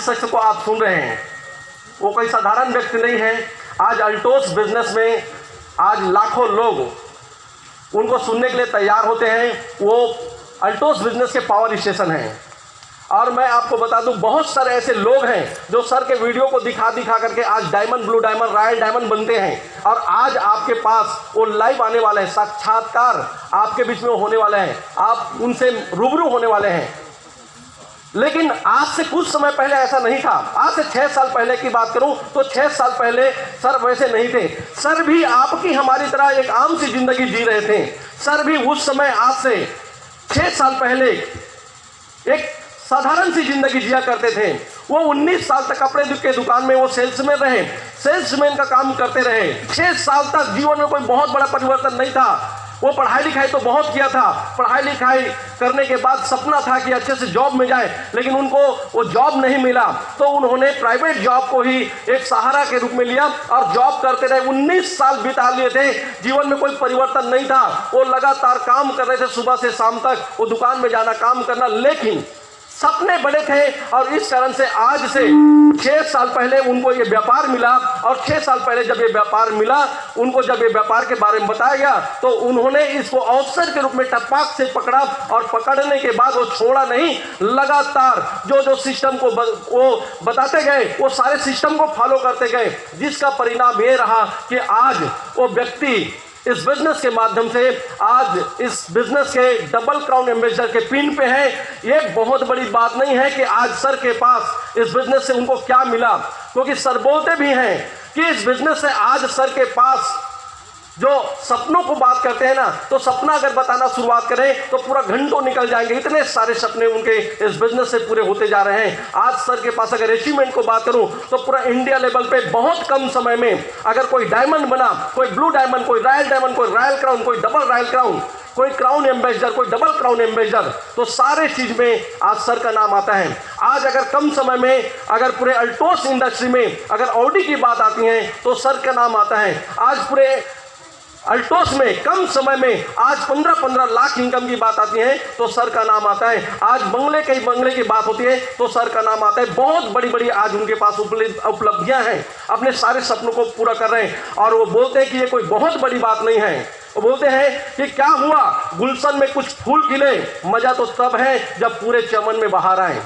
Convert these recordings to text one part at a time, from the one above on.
जिस शख्स को आप सुन रहे हैं वो कोई साधारण व्यक्ति नहीं है। आज अल्टोस बिजनेस में आज लाखों लोग उनको सुनने के लिए तैयार होते हैं। वो अल्टोस बिजनेस के पावर स्टेशन हैं। और मैं आपको बता दूं, बहुत सारे ऐसे लोग हैं जो सर के वीडियो को दिखा करके आज diamond, blue diamond, royal diamond बनते हैं। और आज आपके पास वो लाइव आने वाले हैं, साक्षात्कार आपके बीच में होने वाले हैं, आप उनसे रूबरू होने वाले हैं। लेकिन आज से कुछ समय पहले ऐसा नहीं था। आज से 6 साल पहले की बात करूं तो 6 साल पहले सर वैसे नहीं थे। सर भी आपकी हमारी तरह एक आम सी जिंदगी जी रहे थे। सर भी उस समय आज से 6 साल पहले एक साधारण सी जिंदगी जिया करते थे। वो 19 साल तक कपड़े के दुकान में वो सेल्समैन रहे, सेल्समैन का काम करते रहे। 6 साल तक जीवन में कोई बहुत बड़ा परिवर्तन नहीं था। वो पढ़ाई लिखाई तो बहुत किया था। पढ़ाई लिखाई करने के बाद सपना था कि अच्छे से जॉब में जाए, लेकिन उनको वो जॉब नहीं मिला। तो उन्होंने प्राइवेट जॉब को ही एक सहारा के रूप में लिया और जॉब करते रहे। 19 साल बिता लिए थे। जीवन में कोई परिवर्तन नहीं था। वो लगातार काम कर रहे थे, सुबह से शाम तक वो दुकान में जाना, काम करना, लेकिन सपने बड़े थे। और इस कारण से आज से 6 साल पहले उनको ये व्यापार मिला। और 6 साल पहले जब ये व्यापार मिला, उनको जब ये व्यापार के बारे में बताया गया तो उन्होंने इसको अवसर के रूप में टपाक से पकड़ा। और पकड़ने के बाद वो छोड़ा नहीं, लगातार जो सिस्टम को वो बताते गए, वो सारे सिस्टम को फॉलो करते गए, जिसका परिणाम ये रहा कि आज वो व्यक्ति इस बिजनेस के माध्यम से आज इस बिजनेस के डबल क्राउन एम्बेसडर के पिन पे है। ये बहुत बड़ी बात नहीं है कि आज सर के पास इस बिजनेस से उनको क्या मिला, क्योंकि सर बोलते भी हैं कि इस बिजनेस से आज सर के पास जो सपनों को बात करते हैं ना, तो सपना अगर बताना शुरुआत करें तो पूरा घंटों निकल जाएंगे। इतने सारे सपने उनके इस बिजनेस से पूरे होते जा रहे हैं। आज सर के पास अगर अचीवमेंट को बात करूं तो पूरा इंडिया लेवल पे बहुत कम समय में अगर कोई डायमंड बना, कोई ब्लू डायमंड, कोई रॉयल डायमंड, कोई रॉयल क्राउन, कोई डबल रॉयल क्राउन, कोई क्राउन एम्बेसडर, कोई डबल क्राउन एम्बेसडर, तो सारे चीज में आज सर का नाम आता है। आज अगर कम समय में अगर पूरे अल्टोस इंडस्ट्री में अगर ऑडी की बात आती है तो सर का नाम आता है। आज पूरे अल्टोस में कम समय में आज 15-15 लाख इनकम की बात आती है तो सर का नाम आता है। आज बंगले की बात होती है तो सर का नाम आता है। बहुत बड़ी बड़ी आज उनके पास उपलब्धियां हैं, अपने सारे सपनों को पूरा कर रहे हैं। और वो बोलते हैं कि ये कोई बहुत बड़ी बात नहीं है। वो बोलते हैं कि क्या हुआ, गुलशन में कुछ फूल खिले, मजा तो तब है जब पूरे चमन में बहार आए।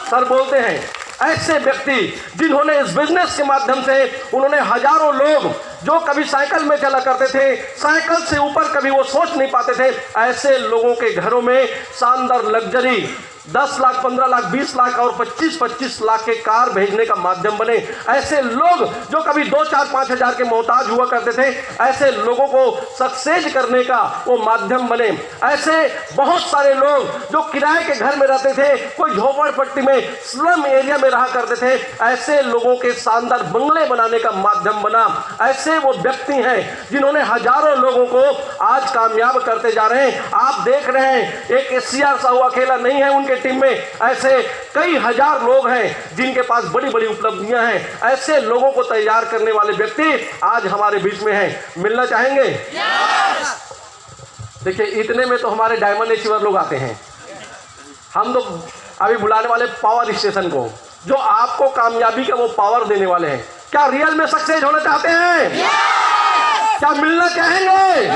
सर बोलते हैं ऐसे व्यक्ति जिन्होंने इस बिजनेस के माध्यम से उन्होंने हजारों लोग जो कभी साइकिल में चला करते थे, साइकिल से ऊपर कभी वो सोच नहीं पाते थे, ऐसे लोगों के घरों में शानदार लग्जरी 10 लाख, 15 लाख, 20 लाख और 25-25 लाख के कार भेजने का माध्यम बने। ऐसे लोग जो कभी 2, 4, 5 हजार के मोहताज हुआ करते थे, ऐसे लोगों को सक्सेस करने का वो माध्यम बने। ऐसे बहुत सारे लोग जो किराए के घर में रहते थे, कोई झोपड़पट्टी में, स्लम एरिया में रहा करते थे, ऐसे लोगों के शानदार बंगले बनाने का माध्यम बना। ऐसे वो व्यक्ति हैं जिन्होंने हजारों लोगों को आज कामयाब करते जा रहे हैं। आप देख रहे हैं एक एससीआर साहू अकेला नहीं है, उनके टीम में ऐसे कई हजार लोग हैं जिनके पास बड़ी बड़ी उपलब्धियां हैं। ऐसे लोगों को तैयार करने वाले व्यक्ति आज हमारे बीच में हैं। मिलना चाहेंगे? देखिए, इतने में तो हमारे डायमंड अचीवर लोग आते हैं। हम तो अभी बुलाने वाले पावर स्टेशन को, जो आपको कामयाबी का वो पावर देने वाले हैं। क्या रियल में सक्सेस होना चाहते हैं? क्या मिलना चाहेंगे?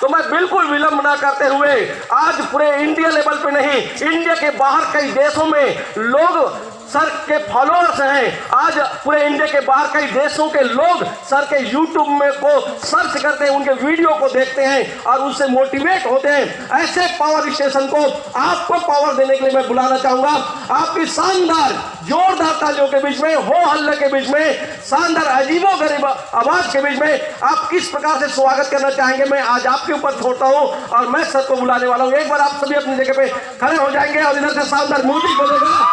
तो मैं बिल्कुल विलंब ना करते हुए आज पूरे इंडिया लेवल पे नहीं, इंडिया के बाहर कई देशों में लोग सर के फॉलोअर्स हैं। आज पूरे इंडिया के बाहर कई देशों के लोग सर के यूट्यूब में को सर्च करते हैं, उनके वीडियो को देखते हैं और उनसे मोटिवेट होते हैं। ऐसे पावर स्टेशन को आपको पावर देने के लिए मैं बुलाना चाहूंगा। आपकी शानदार जोरदार तालियों के बीच में, हो हल्ले के बीच में, शानदार अजीबो गरीब आवाज के बीच में आप किस प्रकार से स्वागत करना चाहेंगे, मैं आज आपके ऊपर छोड़ता हूं और मैं सर को बुलाने वाला हूं। एक बार आप सभी अपनी जगह पे खड़े हो जाएंगे और इधर से शानदार म्यूजिक बजेगा।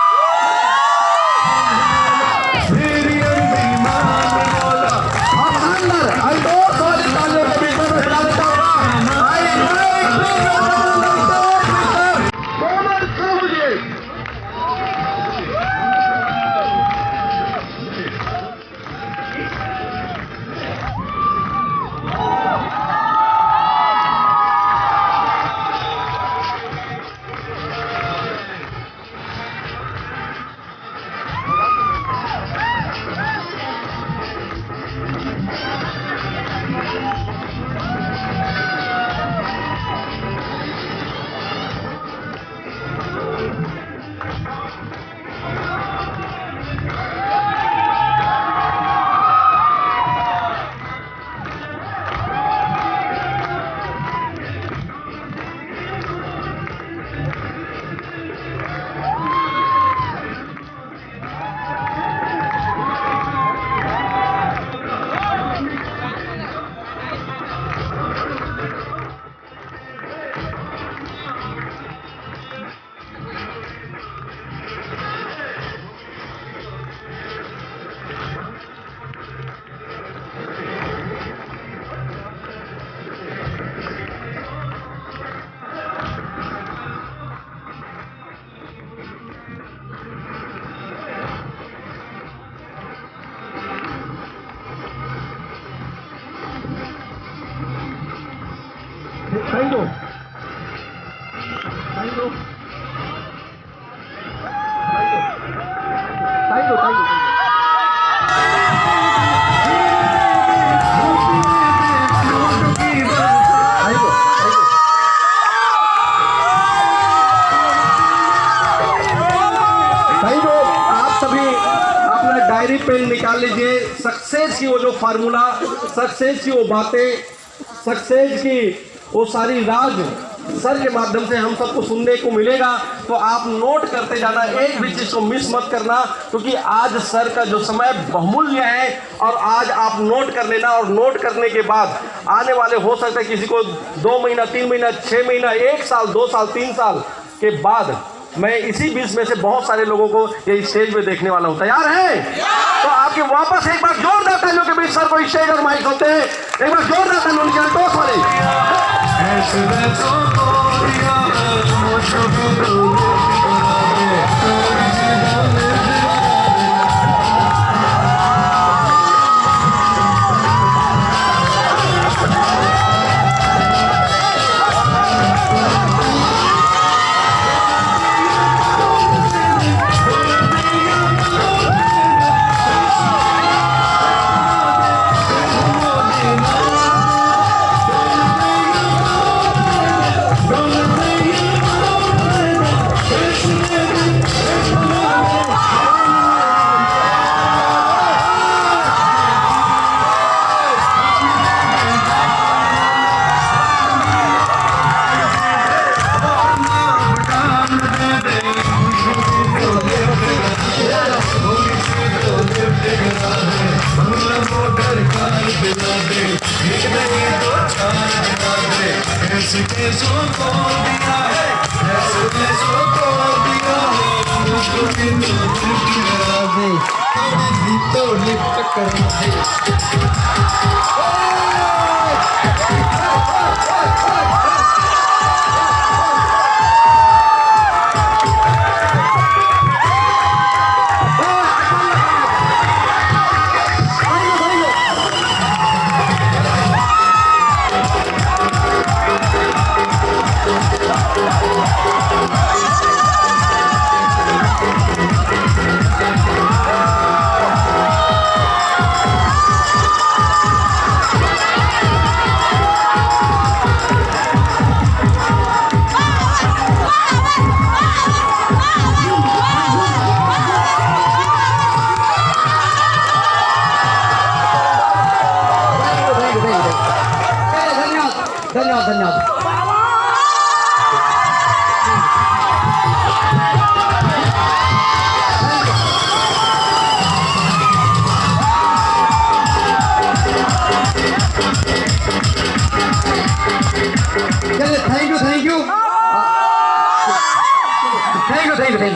थैंक यू डायरी पेन निकाल लीजिए। सक्सेस की वो जो फार्मूला, सक्सेस की वो बातें, सक्सेस की वो सारी राज सर के माध्यम से हम सबको सुनने को मिलेगा। तो आप नोट करते जाना, एक भी चीज को मिस मत करना, क्योंकि आज सर का जो समय बहुमूल्य है और आज आप नोट कर लेना। और नोट करने के बाद आने वाले हो सकता है किसी को 2 महीना, 3 महीना, 6 महीना, 1 साल, 2 साल, 3 साल के बाद मैं इसी बीच में से बहुत सारे लोगों को ये स्टेज पे देखने वाला हूं। तैयार है? तो आपके वापस एक बार जोरदार तालियों के बीच सर को स्टेज और माइक होते हैं, एक बार जोरदार तालियों के अल्टोस वाले। Thank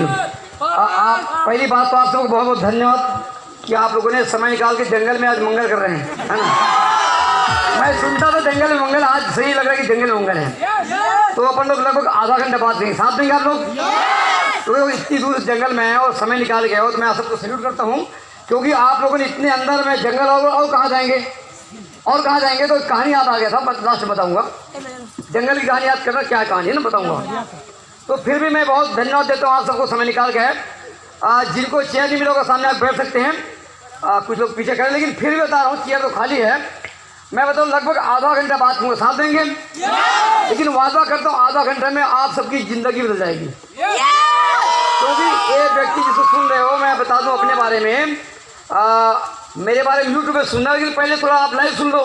you. पहली बात तो आप सबको बहुत बहुत धन्यवाद कि आप लोगों ने समय निकाल के जंगल में आज मंगल कर रहे हैं, है ना। मैं सुनता था जंगल में मंगल, आज सही लग रहा है कि जंगल में मंगल है। तो अपन लोग लगभग आधा घंटा बात देंगे, साथ देंगे आप लोग। तो इतनी दूर जंगल में है और समय निकाल के हो, तो मैं आप सबको सैल्यूट करता हूँ, क्योंकि आप लोगों ने इतने अंदर में जंगल और कहाँ जाएंगे और कहाँ जाएंगे। तो कहानी याद आ गया था, लास्ट में बताऊँगा। जंगल की कहानी याद करना, क्या कहानी है ना बताऊँगा। तो फिर भी मैं बहुत धन्यवाद देता हूँ आप सबको समय निकाल के। जिनको चेयर नहीं मिलोगा सामने आप बैठ सकते हैं, कुछ लोग पीछे खड़े, लेकिन फिर भी बता रहा हूँ चेयर तो खाली है। मैं बताऊँ लगभग आधा घंटा बात करूँगा, साथ देंगे, लेकिन वादा करता हूँ आधा घंटे में आप सबकी ज़िंदगी बदल जाएगी। क्योंकि एक व्यक्ति जिसको सुन रहे हो, मैं बता दूँ अपने बारे में, मेरे बारे में यूट्यूब पे सुनना, लेकिन पहले थोड़ा आप लाइव सुन लो,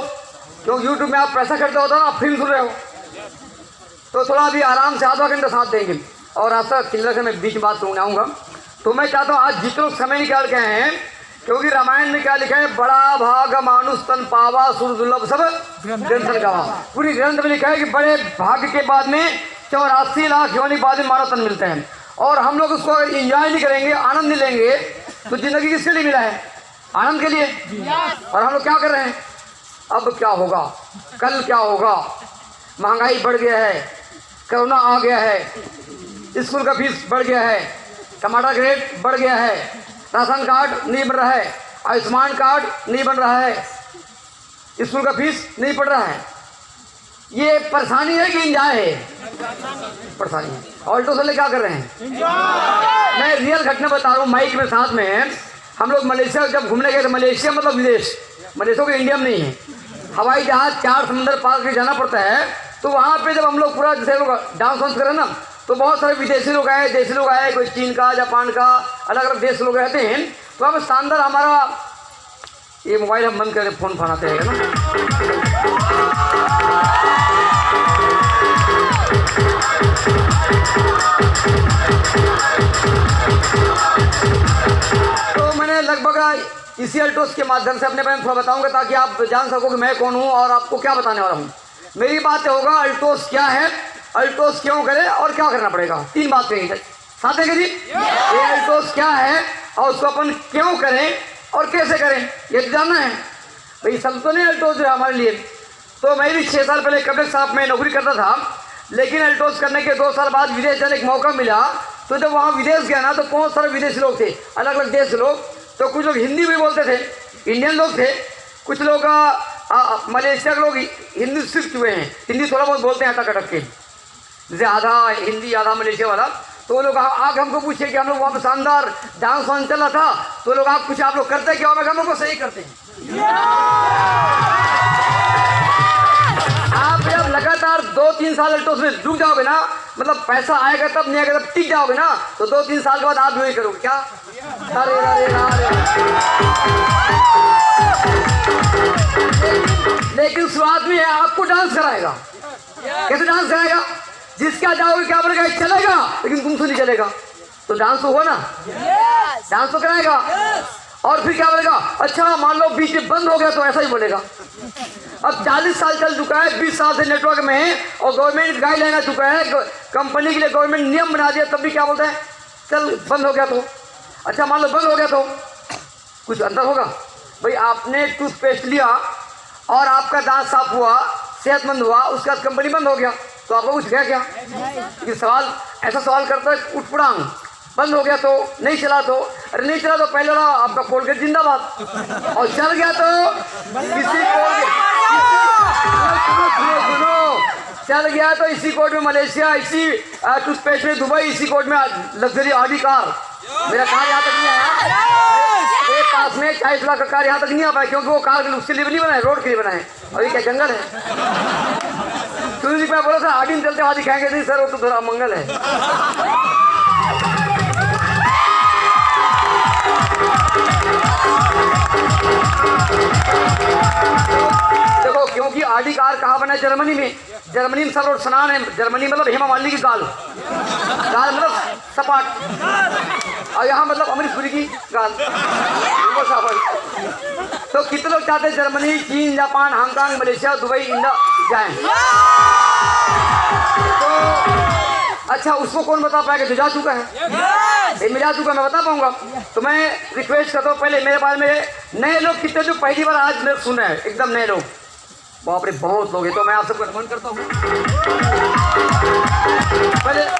क्योंकि यूट्यूब में आप पैसा खर्चा होता है ना, आप फिल्म सुन रहे हो, तो थोड़ा अभी आराम से आधा घंटा साथ देंगे। और आपका किल्लर से मैं बीच में बात सुनने आऊँगा। तो मैं चाहता हूँ आज जितने लोग समय निकाल के आए हैं, क्योंकि रामायण में क्या लिखा है, बड़ा भाग मानुष तन पावा सुर दुर्लभ सब ग्रंथन गावा। पूरी ग्रंथ में लिखा है कि बड़े भाग्य के बाद में 84 लाख योनि बाद में मानव तन मिलते हैं, और हम लोग उसको अगर इंजॉय नहीं करेंगे, आनंद नहीं लेंगे, तो जिंदगी किसके लिए मिला है? आनंद के लिए। और हम लोग क्या कर रहे हैं? अब क्या होगा, कल क्या होगा, महंगाई बढ़ गया है, कोरोना आ गया है, स्कूल का फीस बढ़ गया है, टमाटर रेट बढ़ गया है, राशन कार्ड नहीं बन रहा है, आयुष्मान कार्ड नहीं बन रहा है, स्कूल का फीस नहीं पड़ रहा है, ये परेशानी है कि इंजॉय है? परेशानी है। ऑल्टोस वाले क्या कर रहे हैं? मैं रियल घटना बता रहा हूँ, माइक में साथ में। हम लोग मलेशिया जब घूमने गए थे, मलेशिया मतलब विदेश, मलेशिया के इंडिया में नहीं है, हवाई जहाज 4 समंदर पार के जाना पड़ता है। तो वहाँ पे जब हम लोग पूरा जैसे लोग डांस वांस करें ना, तो बहुत सारे विदेशी लोग आए, देशी लोग आए, कोई चीन का, जापान का, अलग अलग देश लोग रहते हैं। तो हम शानदार हमारा ये मोबाइल हम बंद करके फ़ोन फनाते हैं ना। तो मैंने लगभग इसी अल्टोस के माध्यम से अपने बारे में थोड़ा बताऊंगा, ताकि आप जान सको कि मैं कौन हूँ और आपको क्या बताने वाला हूँ। मेरी बात होगा अल्टोस क्या है, अल्टोस क्यों करे और क्या करना पड़ेगा। 3 बात कहेंगे साथ में जी। ये अल्टोस क्या है और उसको अपन क्यों करें और कैसे करें, ये जानना है भाई। सब तो नहीं अल्टोस जो है हमारे लिए। तो मैं भी 6 साल पहले कब्र साहब में नौकरी करता था, लेकिन अल्टोस करने के 2 साल बाद विदेश जाने का मौका मिला। तो जब वहाँ विदेश गया ना, तो बहुत सारे विदेशी लोग थे, अलग अलग देश के लोग। तो कुछ लोग हिंदी भी बोलते थे, इंडियन लोग थे, कुछ लोग मलेशिया के लोग हिंदी सीख हुए हैं, हिंदी थोड़ा बहुत बोलते हैं अटक अटक के, जैसे आधा हिंदी आधा मलेशिया वाला। तो वो लोग आग हमको पूछे कि हम लोग वहाँ पर शानदार डांस वांस चल रहा था, तो लोग आग पूछे आप लोग करते क्या? मैं हम लोग को सही करते हैं। आप जब लगातार 2-3 साल अल्टोस में रुक जाओगे ना, मतलब पैसा आएगा तब नहीं आएगा तब टिक जाओगे ना, तो 2-3 साल के बाद आप वही करोगे क्या? अरे अरे अरे। लेकिन शुरुआत में आपको डांस कराएगा। कैसे डांस कराएगा? जिसका जाओगे क्या बोलेगा चलेगा, लेकिन तुमसे नहीं चलेगा। तो डांस तो हुआ ना, डांस तो कराएगा। और फिर क्या बोलेगा? अच्छा मान लो बीच में बंद हो गया, तो ऐसा ही बोलेगा। अब 40 साल चल चुका है, 20 साल से नेटवर्क में है और गवर्नमेंट गाइडलाइन आ चुका है, कंपनी के लिए गवर्नमेंट नियम बना दिया, तब भी क्या बोलते हैं? चल बंद हो गया तो। अच्छा मान लो बंद हो गया तो कुछ अंतर होगा भाई। आपने टूथपेस्ट लिया और आपका दांत साफ हुआ, सेहतमंद हुआ, उसके बाद कंपनी बंद हो गया, तो आपको कुछ गया क्या? ये सवाल ऐसा सवाल करता है उठ पड़ांग, बंद हो गया तो, नहीं चला तो, अरे नहीं चला तो पहले वाला आपका कोलगेट जिंदाबाद, और चल गया तो किसी सुनो चल गया तो इसी कोर्ट में मलेशिया, इसी टूथपेस्ट में दुबई, इसी कोर्ट में लग्जरी ऑडी कार। मेरा कार यहाँ तक नहीं आया, एक पास में 40 लाख का कार यहाँ तक नहीं आ पाया, क्योंकि वो कार उसके लिए नहीं बनाए, रोड के लिए बनाए। और ये क्या जंगल है? मैं बोला सर आगे चलते वहाँ दिखाएंगे, नहीं सर वो तो थोड़ा मंगल है। देखो क्योंकि आडी कार कहाँ बना है? जर्मनी में। जर्मनी में सब रोड स्नान है, जर्मनी मतलब हेमा मालिनी की गाल, गाल मतलब सपाट, और यहाँ मतलब अमरीश पुरी की गाल। तो कितने लोग चाहते हैं जर्मनी, चीन, Japan, Hong Kong, Malaysia, Dubai, India जाएं? तो अच्छा उसको कौन बता पाएगा जो जा चुका है? मैं जा चुका, मैं बता पाऊंगा। तो मैं रिक्वेस्ट करता हूँ, पहले मेरे बारे में नए लोग कितने जो पहली बार आज मेरे सुन रहे हैं, एकदम नए लोग, बाप रे बहुत लोग हैं, तो मैं आप सबको रिकमेंड करता हूँ।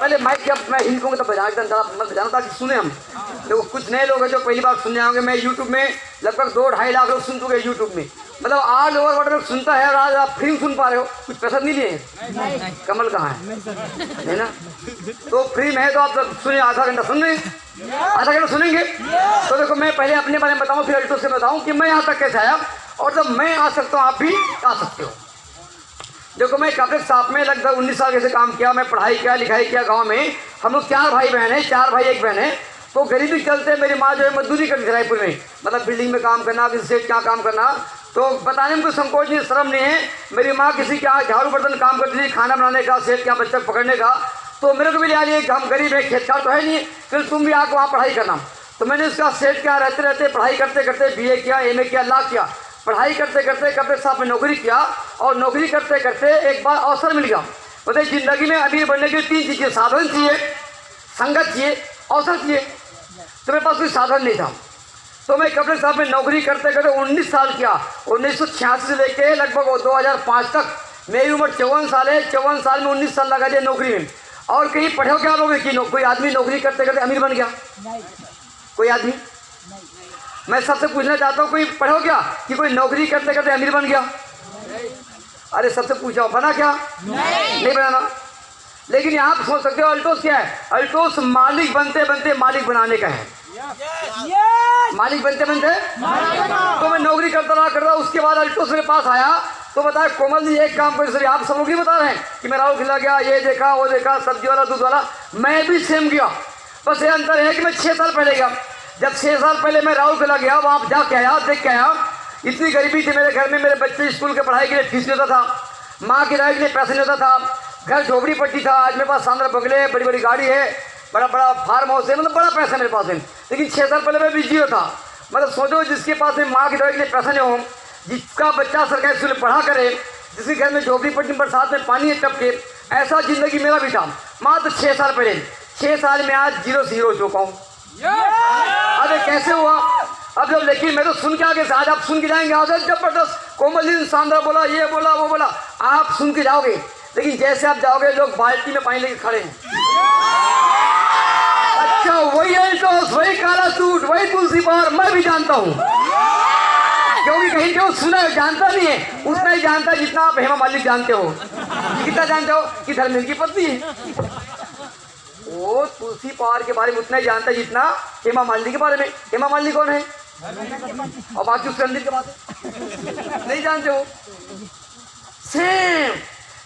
पहले माइक जब मैं इनको तब बजा बजाना ताकि सुने हम। देखो कुछ नए लोग हैं जो पहली बार सुनने आएंगे। मैं यूट्यूब में लगभग 2-2.5 लाख लोग सुन चुके हैं यूट्यूब में, मतलब ऑल ओवर वर्ल्ड में सुनता है, और आज आप फ्री सुन पा रहे हो, कुछ पैसा नहीं लिए। कमल कहाँ है ना? तो फ्री में है तो आप सुनिए, आधा घंटा सुन रहे, आधा घंटा सुनेंगे। तो देखो मैं पहले अपने बारे में बताऊँ, फिर अल्टो से बताऊँ कि मैं यहाँ तक कैसे आया, और जब मैं आ सकता हूँ आप भी आ सकते हो। देखो मैं काफी साथ में लगभग 19 साल कैसे काम किया, मैं पढ़ाई किया, लिखाई किया। गांव में हम लोग 4 भाई बहन हैं, 4 भाई 1 बहन है। तो गरीबी चलते मेरी माँ जो है मजदूरी करती थी रायपुर में, मतलब बिल्डिंग में काम करना, किसी से क्या काम करना। तो बताने में कोई संकोच नहीं, शर्म नहीं है। मेरी माँ किसी क्या झाड़ू बर्तन काम करती थी, खाना बनाने का, सेठ क्या बच्चा पकड़ने का। तो मेरे को भी लिया लिए, हम गरीब है, खेतकार तो है नहीं, फिर तुम भी आकर वहाँ पढ़ाई करना। तो मैंने उसका सेठ क्या रहते रहते पढ़ाई करते करते BA किया, MA किया, लॉ किया। पढ़ाई करते करते कब्र साहब में नौकरी किया, और नौकरी करते करते एक बार अवसर मिल गया। बताइए जिंदगी में अमीर बनने के लिए 3 चीज़ें, साधन चाहिए, संगत चाहिए, अवसर चाहिए। तो मेरे पास कोई साधन नहीं था। तो मैं कब्र साहब में नौकरी करते करते 19 साल किया। 1986 से लेके लगभग 2005 तक मेरी उम्र 54 साल है। 54 साल में 19 साल लगा दिया नौकरी में। और कहीं पढ़े हो क्या लोग कि कोई आदमी नौकरी करते करते अमीर बन गया? कोई आदमी? मैं सबसे पूछना चाहता हूँ, कोई पढ़ो क्या कि कोई नौकरी करते करते अमीर बन गया? अरे सबसे पूछा बना क्या? नहीं बनाना। लेकिन आप सोच सकते हो अल्टोस क्या है? अल्टोस मालिक बनते बनते मालिक बनाने का है। मालिक बनते बनते तो मैं नौकरी करता रहा उसके बाद अल्टोस मेरे पास आया तो बताया कोमल जी एक काम कर, आप सब लोग नहीं बता रहे हैं कि मैं राहुल खिला गया, ये देखा वो देखा, सब्जी वाला दूध वाला, मैं भी सेम गया। बस ये अंतर है कि मैं 6 साल पहले गया। जब 6 साल पहले मैं राहुल खिला गया, वहाँ जाके आया, देख के आया, इतनी गरीबी थी मेरे घर में, मेरे बच्चे स्कूल के पढ़ाई के लिए फीस नहीं होता था, माँ किराए के लिए पैसे नहीं होता था, घर झोपड़ी पट्टी था। आज मेरे पास शानदार बंगले, बड़ी बड़ी गाड़ी है, बड़ा बड़ा फार्म हाउस है, मतलब बड़ा पैसा मेरे पास है। लेकिन 6 साल पहले मैं बिजी था। मतलब सोचो जिसके पास में माँ किराए के लिए पैसा नहीं हो, जिसका बच्चा सरकारी स्कूल में पढ़ा करे, जिसके घर में झोपड़ी पट्टी बरसात में पानी है टपके, ऐसा जिंदगी मेरा भी था। मात्र 6 साल पहले, 6 साल में आज 0 से हीरो हो चुका हूँ। अरे कैसे हुआ? अब जब लेकिन मैं तो सुन के आगे से, आज आप सुन के जाएंगे, आज जबरदस्त कोमल जी शानदार बोला, ये बोला वो बोला, आप सुन के जाओगे। लेकिन जैसे आप जाओगे लोग बाल्टी में पानी लेके खड़े हैं। अच्छा वही अल्टोस, वही काला सूट, वही तुलसी पार, मैं भी जानता हूँ, क्योंकि कहीं जो सुना है जानता नहीं है, उतना ही जानता है जितना आप हेमा मालिनी जानते हो। कितना जानते हो? कि धर्मेंद्र की पत्नी है। वो तुलसी पार के बारे में उतना ही जानता है जितना हेमा मालिनी के बारे में। हेमा मालिनी कौन है? और बाकी उसके अंदर के बात नहीं जानते हो। सेम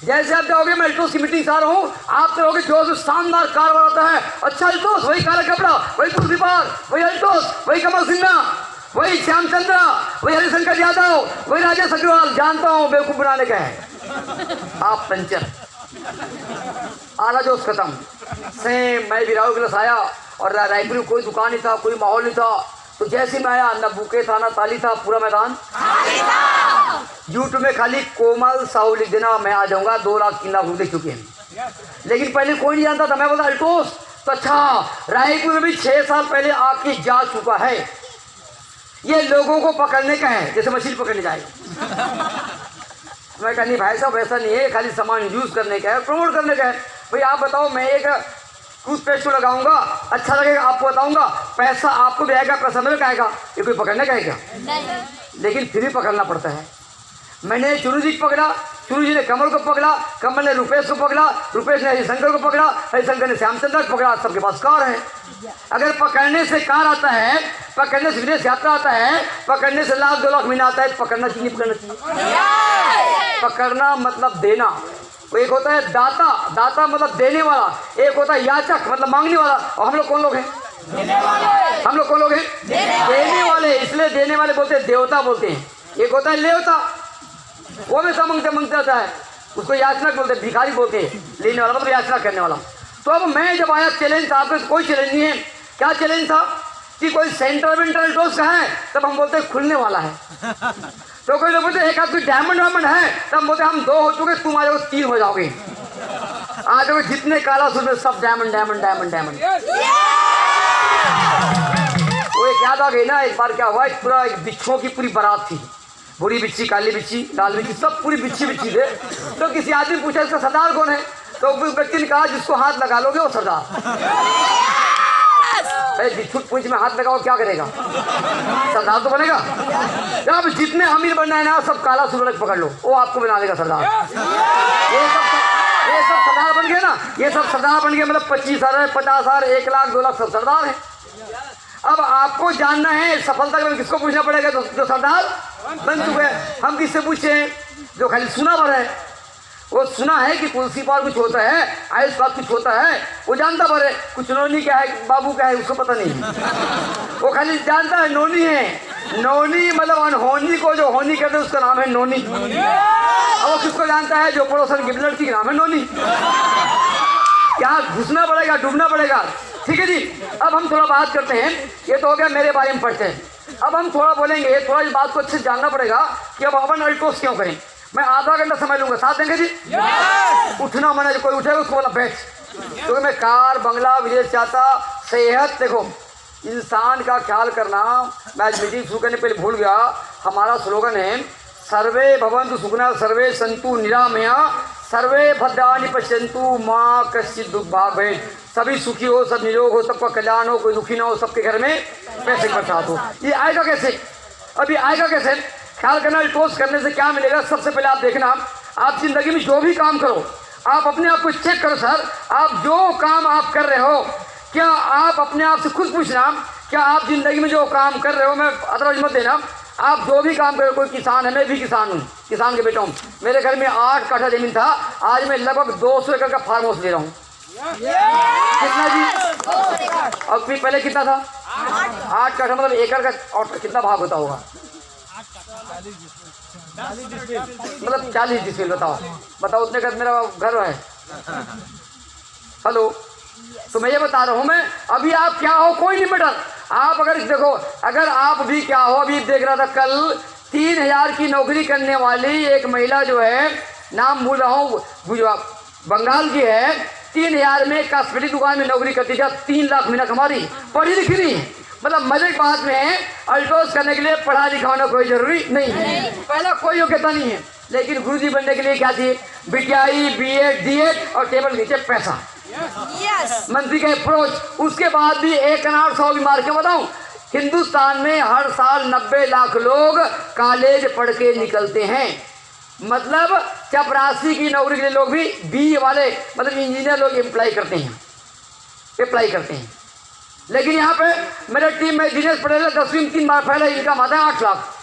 जैसे आप जाओगे, मैं अल्टोस की मीटिंग से आ रहा हूँ, आप कहोगे जो शानदार कार बनाता है, अच्छा अल्टोस, वही काला कपड़ा, वही तुलसी पार, वही अल्टोस, वही कमल सिन्हा, वही श्यामचंद्रा, वही हरिशंकर यादव, वही राजेश अग्रवाल, जानता हूँ बेवकूफ बनाने का है। आप पंचर, आला जोश खत्म। सेम मैं भी राहुल गिलास आया और रायपुर में कोई दुकान नहीं था, कोई माहौल नहीं था, तो जैसे मैं आया न बुके था, ना ताली था, पूरा मैदान यूट्यूब में खाली कोमल साहू लिख देना, मैं आ जाऊंगा। 2 लाख 3 लाख रुपये देख चुके हैं। लेकिन पहले कोई नहीं जानता था। मैं बोला अल्टोस, तो अच्छा रायपुर में भी 6 साल पहले आके जा चुका है। ये लोगों को पकड़ने का है, जैसे मछली पकड़ने जाए। मैं कहा नहीं भाई साहब वैसा नहीं है, खाली सामान यूज करने का है, प्रमोट करने का है। भाई आप बताओ, मैं एक टूथपेस्ट को लगाऊंगा, अच्छा लगेगा, आपको बताऊंगा, पैसा आपको भी आएगा, पैसा मेरे को आएगा, ये कोई पकड़ने का है क्या? लेकिन फिर भी पकड़ना पड़ता है। मैंने चुरू जी को पकड़ा, चुरू जी ने कमल को पकड़ा, कमल ने रुपेश को पकड़ा, रुपेश ने हरिशंकर को पकड़ा, हरिशंकर ने श्यामचंद्र को पकड़ा। सबके पास कार है। अगर पकड़ने से कार आता है, पकड़ने से विदेश यात्रा आता है, पकड़ने से 1 लाख 2 लाख महीना आता है, पकड़ना चाहिए, पकड़ना चाहिए। पकड़ना मतलब देना। वो एक होता है दाता, दाता मतलब देने वाला, एक होता है याचक मतलब मांगने वाला। और हम लोग कौन लोग हैं? हम लोग कौन लोग हैं? देने वाले। इसलिए देने वाले बोलते हैं, देवता बोलते हैं। एक होता है लेवता, वो हमेशा मांगते मांगते आता है, उसको याचना बोलते हैं, भिखारी बोलते हैं। लेने वाला मतलब याचना करने वाला। तो अब मैं जब आया, चैलेंज था, आपके कोई चैलेंज नहीं है। क्या चैलेंज था कि कोई सेंटर वेंटर डोज का है, तब हम बोलते हैं खुलने वाला है। तो कोई लोग बोलते एक आध कोई डायमंड वायमंड है, तब हम बोलते हम 2 हो चुके, तुम आ जाओगे 3 हो जाओगे। आ जाओगे जितने काला सूट में सब डायमंड डायमंड डायमंड डायमंड। वो एक याद आ गई ना, एक बार क्या हुआ, एक पूरा एक बिच्छुओं की पूरी बारात थी, बुरी बिच्छी, काली बिच्छी, लाल बिच्छी, सब पूरी बिच्छी बिच्छी थे। तो किसी आदमी पूछा इसका सरदार कौन है, तो उस व्यक्ति ने कहा जिसको हाथ लगा लोगे वो सरदार। बिच्छू पूंछ में हाथ लगाओ क्या करेगा, सरदार तो बनेगा। जब जितने अमीर बनना है ना, सब काला सूरज पकड़ लो, वो आपको बना देगा सरदार। ये सब सरदार बन गए ना, ये सब सरदार बन गए, मतलब 25,000 50,000 1 लाख 2 लाख सब सरदार है। अब आपको जानना है सफलता के लिए किसको पूछना पड़ेगा, जो सरदार बन चुके हैं। हम किससे पूछे? जो खाली सुना भर है। वो सुना है कि तुलसी पार कुछ होता है, आयुष पार कुछ होता है, वो जानता भर है। कुछ नोनी क्या है, बाबू क्या है, उसको पता नहीं है। वो खाली जानता है नोनी है। नोनी मतलब अनहोनी को जो होनी कहते हैं, उसका नाम है नोनी। अब वो किसको जानता है? जो पड़ोसन की लड़की का नाम है नोनी। क्या घुसना पड़ेगा, डूबना पड़ेगा। ठीक है जी। अब हम थोड़ा बात करते हैं, ये तो हो गया मेरे बारे में पढ़ते हैं। अब हम थोड़ा बोलेंगे, थोड़ा इस बात को अच्छे से जानना पड़ेगा कि अब अपन अल्टोस क्यों करें। मैं आधा घंटा समय लूंगा, साथ देंगे जी? उठना मना, कोई उठेगा उसको बोला बैठ। क्योंकि मैं कार बंगला विदेश जाता, सेहत, देखो इंसान का ख्याल करना। मैं आज मीटिंग शुरू करने पहले भूल गया, हमारा स्लोगन है सर्वे भवन्तु सुखिनः सर्वे सन्तु निरामया सर्वे भद्राणि पश्यन्तु माँ कश्चित् दुर्भाग् भवेत्। सभी सुखी हो, सब निरोग हो, सबका कल्याण हो, कोई दुखी ना हो, सबके घर में पैसे की बरसात हो। ये आएगा कैसे? अभी आएगा कैसे? ख्याल करना, अल्टोस करने से क्या मिलेगा। सबसे पहले आप देखना, आप जिंदगी में जो भी काम करो, आप अपने आप को चेक करो सर, आप जो काम आप कर रहे हो, क्या आप अपने आप से खुद पूछना, क्या आप जिंदगी में जो काम कर रहे हो, मैं अदरवाइज मत देना, आप जो भी काम कर रहे हो, कोई किसान है, मैं भी किसान हूँ, किसान के बेटा हूँ, मेरे घर में 8 कट्ठा जमीन था, आज मैं लगभग 200 एकड़ का फार्म हाउस ले रहा हूँ। कितना जी? और फिर पहले कितना था? 8 कट्ठा, मतलब एकड़ का और कितना भाग होता होगा? मतलब 40 डिसमिल। बताओ उतने का मेरा घर है। हेलो, तो मैं ये बता रहा हूँ, मैं अभी आप क्या हो कोई नहीं मैटर, आप अगर देखो, अगर आप भी क्या हो, अभी देख रहा था कल 3000 की नौकरी करने वाली एक महिला जो है, नाम भूल रहा हूँ, बंगाल की है, 3000 में कॉस्मेटिक दुकान में नौकरी करती थी, 3 लाख महीना कमा रही, पढ़ी लिखी नहीं। मतलब मजे की बात में है, अल्टोस करने के लिए पढ़ा लिखा होना कोई जरूरी नहीं है, पहला कोई योग्यता नहीं है, लेकिन गुरुजी बनने के लिए क्या चाहिए? बीटीआई, बीएड, डीएड और टेबल नीचे पैसा। मंत्री का अप्रोच, उसके बाद भी 1 अनार 100 भी मार के बताऊं, हिंदुस्तान में हर साल 90 लाख लोग कॉलेज पढ़ के निकलते हैं। मतलब चपरासी की नौकरी के लिए लोग भी बी वाले, मतलब इंजीनियर लोग अप्लाई करते हैं। लेकिन यहाँ पे मेरे टीम में इंजीनियर पढ़े 10वीं में 3 बार पहले इनकम आता है 8 लाख।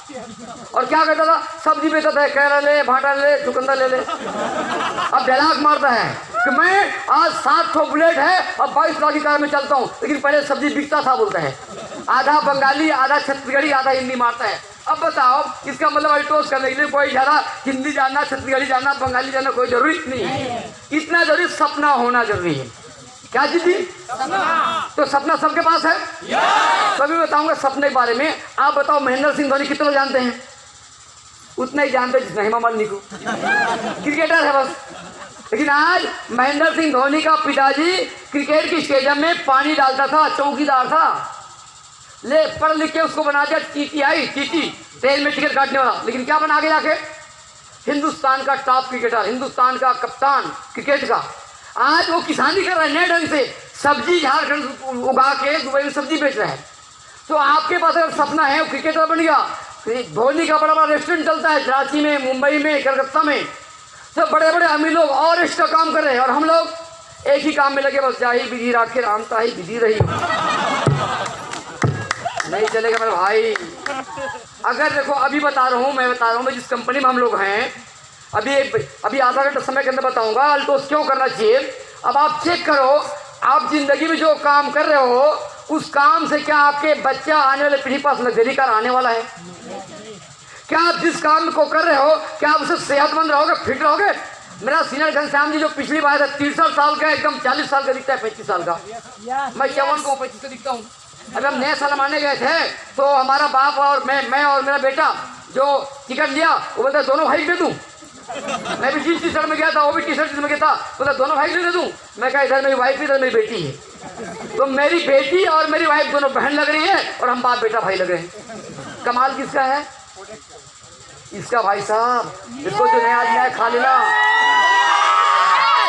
और क्या कहता था? सब्जी बेचता था, कैरा ले, भाटा ले, चुकंदर ले ले। अब डायलॉग मारता है कि मैं आज 7 बुलेट है और 22 लाख की कार में चलता हूँ, लेकिन पहले सब्जी बिकता था बोलता है। आधा बंगाली, आधा छत्तीसगढ़ी, आधा हिंदी मारता है। अब बताओ, इसका मतलब अल्टोस करने के लिए कोई ज़्यादा हिंदी जानना, छत्तीसगढ़ी जानना, बंगाली जानना कोई जरूरी नहीं है। इतना जरूरी सपना होना जरूरी है। क्या जीती? तो सपना सबके पास है। तभी बताऊंगा सपने के बारे में। आप बताओ, महेंद्र सिंह धोनी कितने लोग जानते हैं? उतना ही जानते जितना हेमा मालिनी को। क्रिकेटर है बस। लेकिन आज महेंद्र सिंह धोनी का पिताजी क्रिकेट की स्टेडियम में पानी डालता था, चौकीदार था, ले पढ़ लिख के उसको बना दिया टीटी, ट्रेन में टिकट काटने वाला। लेकिन क्या बना के जाके? हिंदुस्तान का टॉप क्रिकेटर, हिंदुस्तान का कप्तान क्रिकेट का। आज वो किसानी कर रहा है नए ढंग से, सब्जी झारखंड उगा के दुबई में सब्जी बेच रहा है। तो आपके पास अगर सपना है, वो क्रिकेटर बन गया, धोनी का बड़ा बड़ा रेस्टोरेंट चलता है कराची में, मुंबई में, कलकत्ता में, सब बड़े बड़े अमीर लोग और एक्स्ट्रा काम कर रहे हैं, और हम लोग एक ही काम में लगे, बस जाही बिजी राखे रामता ही बिजी रही। नहीं चलेगा मेरे भाई। अगर देखो, अभी बता रहा हूँ मैं जिस कंपनी में हम लोग हैं, अभी आधा घंटा समय के अंदर बताऊंगा अल्टोस क्यों करना चाहिए। अब आप चेक करो, आप जिंदगी में जो काम कर रहे हो, उस काम से क्या आपके बच्चा आने वाले पीढ़ी पास लग्जरी कार आने वाला है? क्या आप जिस काम को कर रहे हो, क्या आप उससे सेहतमंद रहोगे, फिट रहोगे? मेरा सीनियर घनश्याम जी जो पिछली बार है 63 साल का, एकदम 40 साल का दिखता है, 35 साल का। मैं 54 को 25 का दिखता हूँ। अभी हम नए साल माने गए थे, तो हमारा बाप और मैं और मेरा बेटा जो टिकट लिया, वो बोलता दोनों भाई दे दूँ। मैं भी जीन्स टी शर्ट में गया था, वो भी टी शर्ट में गया था, बोला दोनों भाई दे दूँ। मैं कहा इधर मेरी वाइफ, इधर मेरी बेटी है। तो मेरी बेटी और मेरी वाइफ दोनों बहन लग रही है, और हम बाप बेटा भाई लग रहे हैं। कमाल किसका है? इसका भाई साहब, इसको जो नया आज नया खा लेना।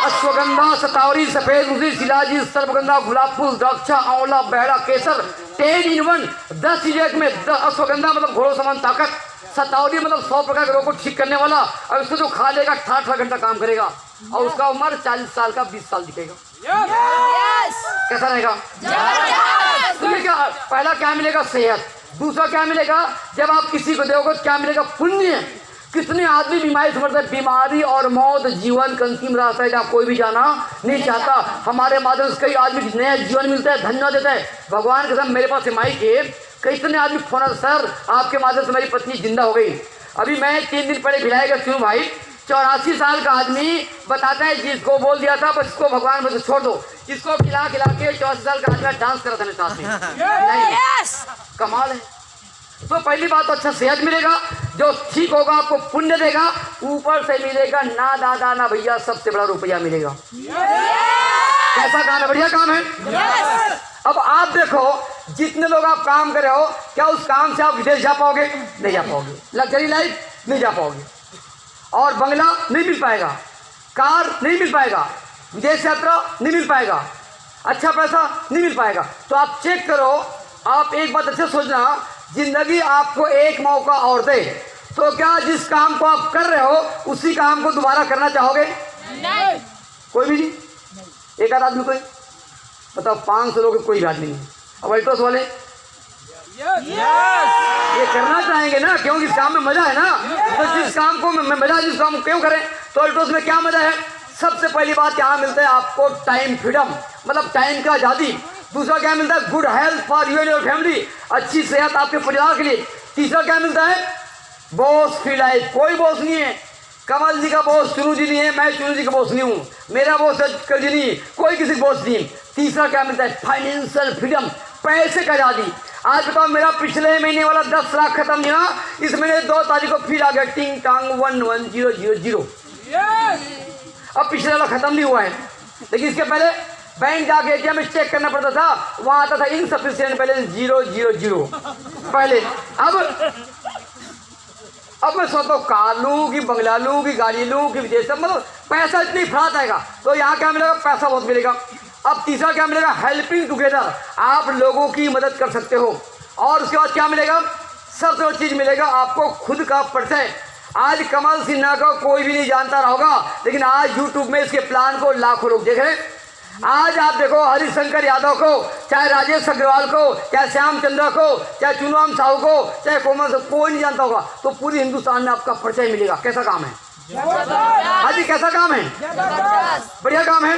अश्वगंधा, सतावरी, सफेद मुसी, शिलाजी, सर्पगंधा, गुलाब फूल, द्राक्षा, आंवला, बहरा, केसर, 10 in 1, 10 चीजें एक में। अश्वगंधा मतलब घोड़ों समान ताकत, सतावरी मतलब 100 प्रकार के रोग को ठीक करने वाला, और उसको जो खा लेगा 18 घंटा काम करेगा, और उसका उम्र 40 साल का 20 साल दिखेगा। कैसा रहेगा? तो क्या पहला क्या मिलेगा? सेहत। दूसरा क्या मिलेगा? जब आप किसी को दोगे क्या मिलेगा? पुण्य। कितने आदमी बीमारी से मरते हैं? बीमारी और मौत जीवन का अंतिम रास्ता है, जहाँ कोई भी जाना नहीं चाहता। हमारे माध्यम से कई आदमी नया जीवन मिलता है, धन्यवाद देता है भगवान के साथ। मेरे पास माइक है, कितने आदमी फोन, सर आपके माध्यम से मेरी पत्नी जिंदा हो गई। अभी मैं 3 दिन पहले भिलाई का सुनू भाई, 84 साल का आदमी बताता है, जिसको बोल दिया था बस इसको भगवान बस छोड़ दो, इसको खिला खिला के 84 साल का आदमी डांस कर रहा था साथ। कमाल है। तो पहली बात तो अच्छा सेहत मिलेगा, जो ठीक होगा आपको पुण्य देगा, ऊपर से मिलेगा ना दादा ना भैया, सबसे बड़ा रुपया मिलेगा। कैसा काम है? बढ़िया काम है। अब आप देखो, जितने लोग आप काम कर रहे हो, क्या उस काम से आप विदेश जा पाओगे? नहीं जा पाओगे। लग्जरी लाइफ नहीं जा पाओगे, और बंगला नहीं मिल पाएगा, कार नहीं मिल पाएगा, विदेश यात्रा नहीं मिल पाएगा, अच्छा पैसा नहीं मिल पाएगा। तो आप चेक करो, आप एक बात अच्छे सोचना, जिंदगी आपको एक मौका और दे तो क्या जिस काम को आप कर रहे हो उसी काम को दोबारा करना चाहोगे? नहीं। कोई भी नहीं? एक आध आदमी कोई बताओ? 500 लोग कोई भी आदमी नहीं। अब अल्टोस वाले ये करना चाहेंगे ना, क्योंकि इस काम में मजा है ना। तो जिस काम को मजा, जिस काम को क्यों करें? तो अल्टोस में क्या मजा है? सबसे पहली बात यहाँ मिलता है आपको टाइम फ्रीडम, मतलब टाइम का आज़ादी। दूसरा क्या मिलता है? Good health for you and your family, अच्छी सेहत आपके परिवार के लिए। तीसरा क्या मिलता है? बॉस फ्री लाइफ, कोई बॉस नहीं है। कमल जी का बॉस चुनू जी नहीं है, मैं चुनू जी का बॉस नहीं हूँ, मेरा बॉस कर जी नहीं, कोई किसी बॉस नहीं। तीसरा क्या मिलता है? फाइनेंशियल फ्रीडम, पैसे का आज़ादी। आज बताओ, मेरा पिछले महीने वाला 10 लाख खत्म नहीं हुआ, इस महीने 2 तारीख को फिर आ गया टिंग टांग 11000। अब पिछले वाला खत्म नहीं हुआ है, लेकिन इसके पहले बैंक जाके एटीएम में चेक करना पड़ता था, वहां आता था इनसफिशिएंट बैलेंस 000 पहले। अब मैं सोचता हूँ कार लूँ कि बंगला लूँ कि गाड़ी लूँ कि विदेश, मतलब पैसा इतनी फरात आएगा। तो यहाँ क्या मिलेगा? पैसा बहुत मिलेगा। अब तीसरा क्या मिलेगा? हेल्पिंग टुगेदर, आप लोगों की मदद कर सकते हो। और उसके बाद क्या मिलेगा? सबसे बड़ी चीज़ मिलेगा आपको खुद का परिचय। आज कमल सिन्हा को कोई भी नहीं जानता रहा होगा, लेकिन आज यूट्यूब में इसके प्लान को लाखों लोग देख रहे हैं। आज आप देखो, हरिशंकर यादव को, चाहे राजेश अग्रवाल को, चाहे श्याम चंद्र को, चाहे चुनवाम साहू को, चाहे कोमल से, कोई नहीं जानता होगा। तो पूरी हिंदुस्तान में आपका परिचय मिलेगा। कैसा काम है? हाँ जी, कैसा काम है? बढ़िया काम है।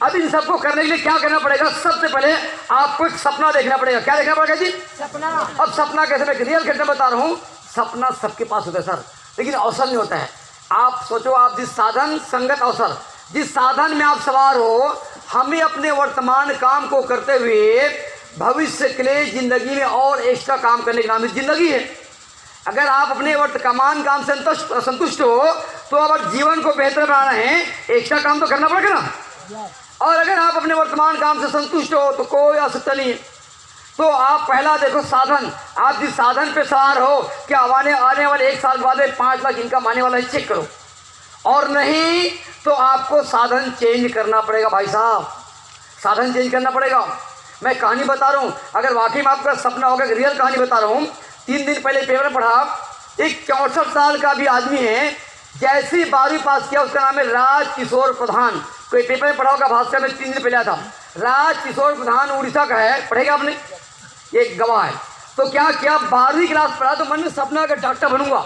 अब इन सबको करने के लिए क्या करना पड़ेगा? सबसे पहले आपको एक सपना देखना पड़ेगा। क्या देखना पड़ेगा जी? सपना। अब सपना कैसे? मैं रियल करके बता रहा हूँ। सपना सबके पास होता है सर, लेकिन अवसर नहीं होता है। आप सोचो, आप जिस साधन, संगत, अवसर, जिस साधन में आप सवार हो, हमें अपने वर्तमान काम को करते हुए भविष्य के लिए जिंदगी में और एक्स्ट्रा काम करने का नाम जिंदगी है। अगर आप अपने वर्तमान काम से संतुष्ट हो, तो अगर जीवन को बेहतर बनाना है, एक्स्ट्रा काम तो करना पड़ेगा ना। और अगर आप अपने वर्तमान काम से संतुष्ट हो तो कोई आवश्यकता नहीं है। तो आप पहला देखो साधन, आप जिस साधन पे सवार हो, क्या आने वाले 1 साल बाद में 5 लाख इनकम आने वाला है, चेक करो। और नहीं तो आपको साधन चेंज करना पड़ेगा भाई साहब, साधन चेंज करना पड़ेगा। मैं कहानी बता रहा हूँ, अगर वाकई में आपका सपना होगा, रियल कहानी बता रहा हूँ। 3 दिन पहले पेपर में पढ़ा, एक 64 साल का भी आदमी है, जैसे ही 12वीं पास किया, उसका नाम है राज किशोर प्रधान। कोई पेपर में पढ़ा होगा, भास्कर में 3 दिन पहले आया था। राज किशोर प्रधान उड़ीसा का है, पढ़ेगा आपने, एक गवाह है। तो क्या किया, 12वीं क्लास पढ़ा तो मन में सपना का डॉक्टर बनूंगा,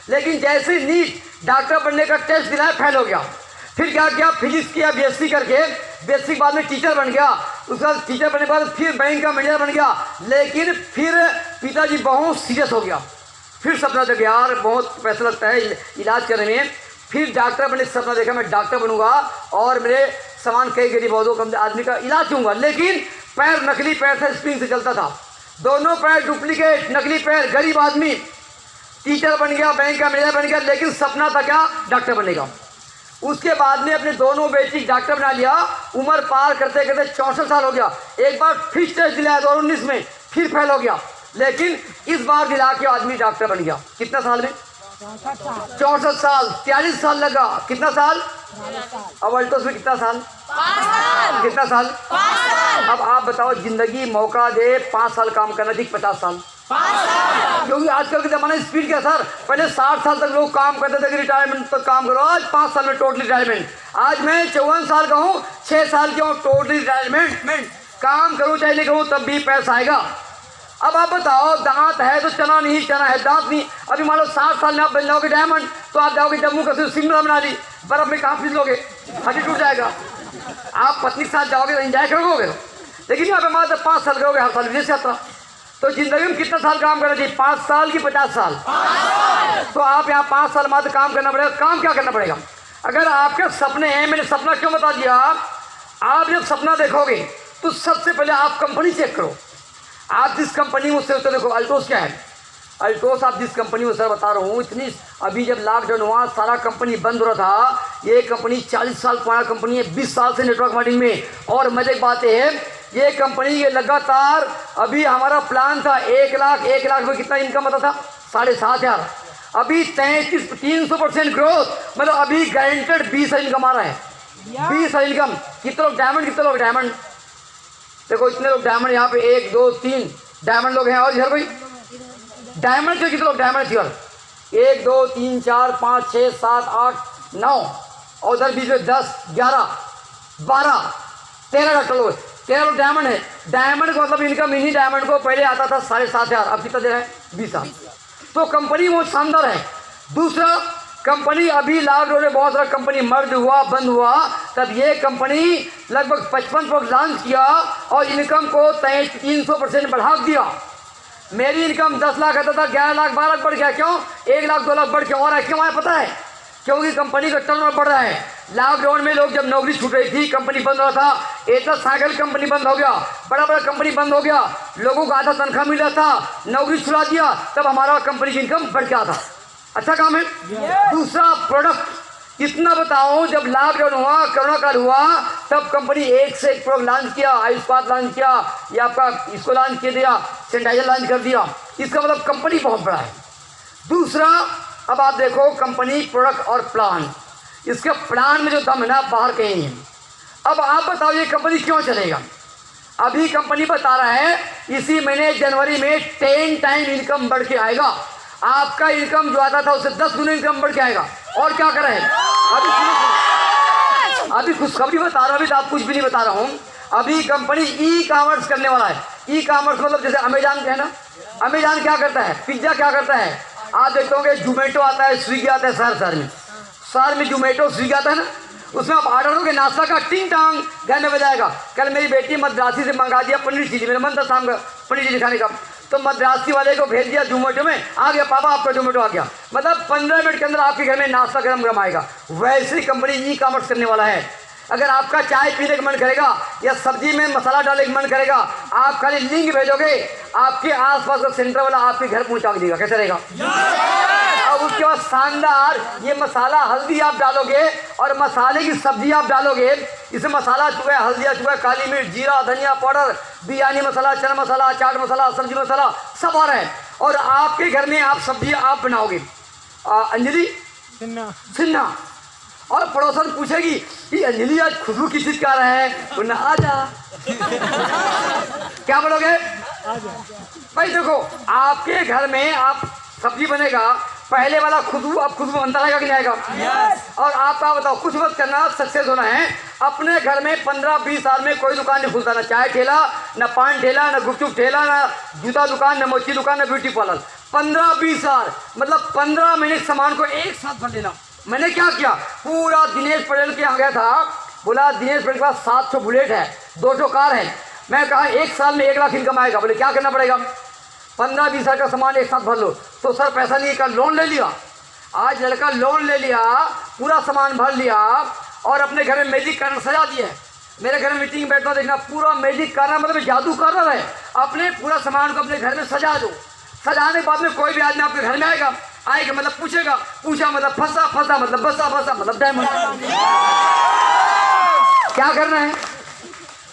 लेकिन जैसे नीट डॉक्टर बनने का टेस्ट दिलाया, फेल हो गया। फिर क्या किया, फिजिक्स किया, बीएससी करके, बीएससी के बाद में टीचर बन गया। उसके बाद टीचर बनने के बाद फिर बैंक का मैनेजर बन गया, लेकिन फिर पिताजी बहुत सीरियस हो गया। फिर सपना देखा, यार बहुत पैसा लगता है इलाज करने में। फिर डॉक्टर बनने का सपना देखा, मैं डॉक्टर बनूंगा और मेरे सामान कई गरीब आदमी का इलाज दूंगा। लेकिन पैर नकली पैर था, स्प्रिंग से चलता था, दोनों पैर डुप्लीकेट, नकली पैर। गरीब आदमी टीचर बन गया, बैंक का मैनेजर बन गया, लेकिन सपना था क्या, डॉक्टर बनेगा। उसके बाद में अपने दोनों बेटी डॉक्टर बना लिया। उम्र पार करते करते 64 साल हो गया। एक बार फिर टेस्ट दिलाया 2019 में, फिर फेल हो गया, लेकिन इस बार दिला के आदमी डॉक्टर बन गया। कितना साल में? 64 साल, 43 साल लगा। कितना साल? अब अल्टोस में कितना साल? 5 साल। कितना साल? 5 साल। अब आप बताओ, जिंदगी मौका दे 5 साल काम करना थी, 50 साल। 5 साल। क्योंकि आजकल के जमाने स्पीड क्या सर, पहले 60 साल तक लोग काम करते थे कि रिटायरमेंट तक काम करो, आज 5 साल में टोटली रिटायरमेंट। आज मैं 54 साल का हूँ, 6 साल की हूँ, टोटली रिटायरमेंट। काम करूँ चाहे नहीं करूँ, तब भी पैसा आएगा। अब आप बताओ, दांत है तो चना नहीं, चना है दांत नहीं। अभी मान लो 60 साल में आप बन जाओगे डायमंड, तो आप जाओगे जम्मू कश्मीर, शिमला बना ली, बर्फ में कहाँ फिसलोगे, हड्डी टूट जाएगा। आप पत्नी के साथ जाओगे तो एंजॉय करोगे, लेकिन यहाँ पे मान लो 5 साल करोगे हर साल विदेश यात्रा। तो जिंदगी में कितना साल काम करना चाहिए? 5 साल की 50 साल। तो आप यहाँ 5 साल बाद काम करना पड़ेगा। काम क्या करना पड़ेगा? अगर आपके सपने हैं, मैंने सपना क्यों बता दिया, आप जब सपना देखोगे तो सबसे पहले आप कंपनी चेक करो। आप जिस कंपनी में उससे देखो, अल्टोस क्या है, अल्टोस आप जिस कंपनी में सर बता रहा हूँ, इतनी अभी जब लॉकडाउन हुआ सारा कंपनी बंद हो रहा था। ये कंपनी 40 साल पुराना कंपनी है, 20 साल से नेटवर्क मार्केटिंग में। और मजे की बात है, ये कंपनी के लगातार, अभी हमारा प्लान था 1 लाख में कितना इनकम आता था, 7,500। अभी 300% ग्रोथ, मतलब अभी गारंटेड 20 इनकम आ रहा है, 20 इनकम। कितने लोग डायमंड, कितने लोग डायमंड, देखो इतने लोग डायमंड यहाँ पे 1 2 3 डायमंड लोग हैं। और इधर कोई डायमंड के कितने लोग डायमंड थी, और 1 2 3 4 5 6 7 8 9 और उधर बीच में 10 11 12 13 टोटल 13 डायमंड है। डायमंड का मतलब इनकम इन्हीं डायमंड को पहले आता था 7,500, अब कितना दे रहा है 20,000। तो कंपनी वो शानदार है। दूसरा, कंपनी अभी लॉकडाउन में बहुत सारा कंपनी मर्ज हुआ, बंद हुआ, तब ये कंपनी लगभग 55 पर लॉन्च किया और इनकम को 300% बढ़ा दिया। मेरी इनकम 10 लाख आता था, 11 लाख 12 लाख बढ़ गया। क्यों? 1 लाख 2 लाख बढ़ के और है। क्यों आया पता है? क्योंकि कंपनी का टर्नओवर बढ़ रहा है। लॉकडाउन में लोग जब नौकरी छूट रही थी, कंपनी बंद हो रहा था, एटलस साइकिल कंपनी बंद हो गया, बड़ा बड़ा कंपनी बंद हो गया, लोगों को आधा तनख्वाह मिल रहा था, नौकरी छुड़ा दिया, तब हमारा कंपनी की इनकम बढ़ गया था। अच्छा काम है। दूसरा, प्रोडक्ट इतना बताओ, जब लॉकडाउन हुआ, कोरोना काल हुआ, तब कंपनी एक से एक प्रोडक्ट लॉन्च किया, आयुष्पात लॉन्च किया, या आपका इसको लॉन्च कर दिया, सैनिटाइजर लॉन्च कर दिया। इसका मतलब कंपनी बहुत बड़ा है। दूसरा, अब आप देखो कंपनी, प्रोडक्ट और प्लान, इसके प्लान में जो दम है ना, बाहर कहीं है। अब आप बताओ ये कंपनी क्यों चलेगा? अभी कंपनी बता रहा है इसी महीने जनवरी में 10 टाइम इनकम बढ़ के आएगा। आपका इनकम जो आता था उससे 10 गुना इनकम बढ़ के आएगा। और क्या करें? अभी खुशखबरी बता रहा हूँ, अभी तो आप कुछ भी नहीं बता रहा हूँ। अभी कंपनी ई कॉमर्स करने वाला है। ई कॉमर्स मतलब जैसे अमेजॉन है ना, अमेजॉन क्या करता है, पिज्जा क्या करता है, आप देखते होंगे जोमेटो आता है, स्विगी आता है। शहर में जोमेटो स्विगी आता है ना, उसमें आप ऑर्डर दोगे नाश्ता का, टिंग टांग घर में बजाएगा। कल मेरी बेटी मद्रासी से मंगा दिया पनीर चिली, मेरा मन था शाम का पनीर चिली खाने का, तो मद्रासी वाले को भेज दिया जोमेटो में, आ गया पापा आपका जोमेटो आ गया। मतलब 15 मिनट के अंदर आपके घर में नाश्ता गरम गरम आएगा। वैसे ही कंपनी ई कॉमर्स करने वाला है। अगर आपका चाय पीने का मन करेगा या सब्जी में मसाला डालने का मन करेगा, आप खाली लिंक भेजोगे, आपके आसपास का सेंटर वाला आपके घर पहुंचा देगा। कैसे रहेगा? अब उसके बाद शानदार ये मसाला हल्दी आप डालोगे और मसाले की सब्जी आप डालोगे, इसमें मसाला चुका है, हल्दिया चुका है, काली मिर्च, जीरा, धनिया पाउडर, बिरयानी मसाला, चना मसाला, चाट मसाला, सब्जी मसाला सब आ रहा है। और आपके घर में आप सब्जी आप बनाओगे, अंजलि सिन्हा, और पड़ोसन पूछेगी कि अंजलि आज खुशबू किस चीज का रहा है, बोलना आजा। क्या बोलोगे? भाई देखो, आपके घर में आप सब्जी बनेगा, पहले वाला खुशबू अब खुशबू बनता रहेगा कि नहीं आएगा? और आपका बताओ, कुछ मत करना, सक्सेस होना है। अपने घर में 15-20 साल में कोई दुकान नहीं खुलता, ना चाय ठेला, ना पान ठेला, ना गुपचुप ठेला, ना जूता दुकान, ना मोची दुकान, ना ब्यूटी पार्लर। 15-20 साल मतलब 15 महीने सामान को एक साथ भर लेना। मैंने क्या किया, पूरा दिनेश पटेल के यहाँ गया था, बोला दिनेश पटेल के पास 700 बुलेट है, 200 कार है। मैं कहा 1 साल में 1 लाख इनकम आएगा। बोले क्या करना पड़ेगा? 15-20 साल का सामान एक साथ भर लो। तो सर पैसा नहीं का लोन ले लिया। आज लड़का लोन ले लिया, पूरा सामान भर लिया और अपने घर में मैजिक कार्नर सजा दिया है। मेरे घर में मीटिंग बैठना देखना, पूरा मैजिक कार्नर मतलब जादू कार्नर है। अपने पूरा सामान को अपने घर में सजा दो। सजाने के बाद में कोई भी आदमी आपके घर में आएगा मतलब पूछेगा, पूछा मतलब फंसा, फंसा मतलब बसा, बसा मतलब डायमंड। क्या करना है?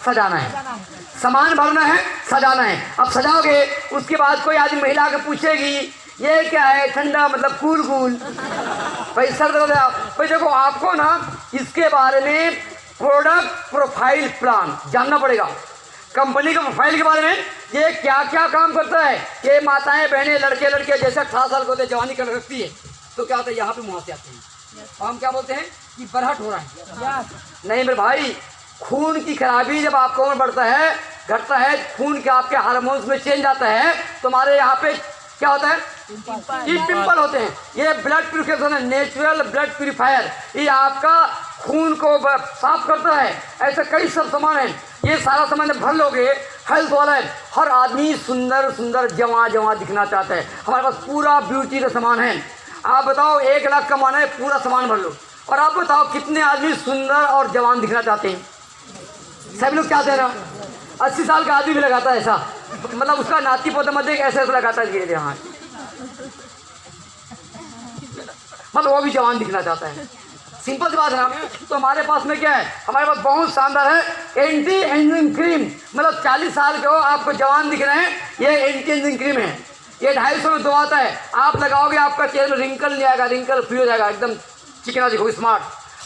सजाना है, सामान भरना है, सजाना है। अब सजाओगे, उसके बाद कोई आदमी महिला आकर पूछेगी ये क्या है, ठंडा मतलब कूल कूल, भाई सर्द हो गया। भाई देखो, आपको ना इसके बारे में प्रोडक्ट प्रोफाइल प्लान जानना पड़ेगा। कंपनी के प्रोफाइल के बारे में, ये क्या क्या काम करता है। ये माताएं बहनें लड़के लड़के जैसे 18 साल के होते जवानी कर रखती है, तो क्या होता है, यहाँ पे मुँह से आते हैं और हम क्या बोलते हैं कि बरहट हो रहा है। नहीं मेरे भाई, खून की खराबी जब आपका उम्र बढ़ता है, घटता है, खून के आपके हार्मोन्स में चेंज आता है, तुम्हारे यहाँ पे क्या होता है, ये पिंपल होते हैं। ये ब्लड प्यूरिफिकेशन है, नेचुरल ब्लड प्यूरिफायर, ये आपका खून को साफ करता है। ऐसे कई सब सामान है, ये सारा सामान भर लोगे, हेल्थ वाला है। हर आदमी सुंदर सुंदर जवां जवां दिखना चाहता है। हमारे पास पूरा ब्यूटी का सामान है। आप बताओ 1 लाख कमाना है, पूरा सामान भर लो। और आप बताओ कितने आदमी सुंदर और जवान दिखना चाहते हैं? सभी लोग चाहते हैं ना। 80 साल का आदमी भी लगाता है ऐसा, मतलब उसका नाती पोता मत ऐसे ऐसा लगाता है धीरे हाँ, मतलब वो भी जवान दिखना चाहता है। सिंपल सी बात है ना। तो हमारे पास में क्या है, हमारे पास बहुत शानदार है एंटी एजिंग क्रीम। मतलब 40 साल के हो, आपको जवान दिख रहे हैं, ये एंटी एजिंग क्रीम है। ये 250 में 2 आता है। आप लगाओगे, आपका चेहरे में रिंकल नहीं आएगा, रिंकल फ्री हो जाएगा, एकदम चिकना दिखोगे, स्मार्ट।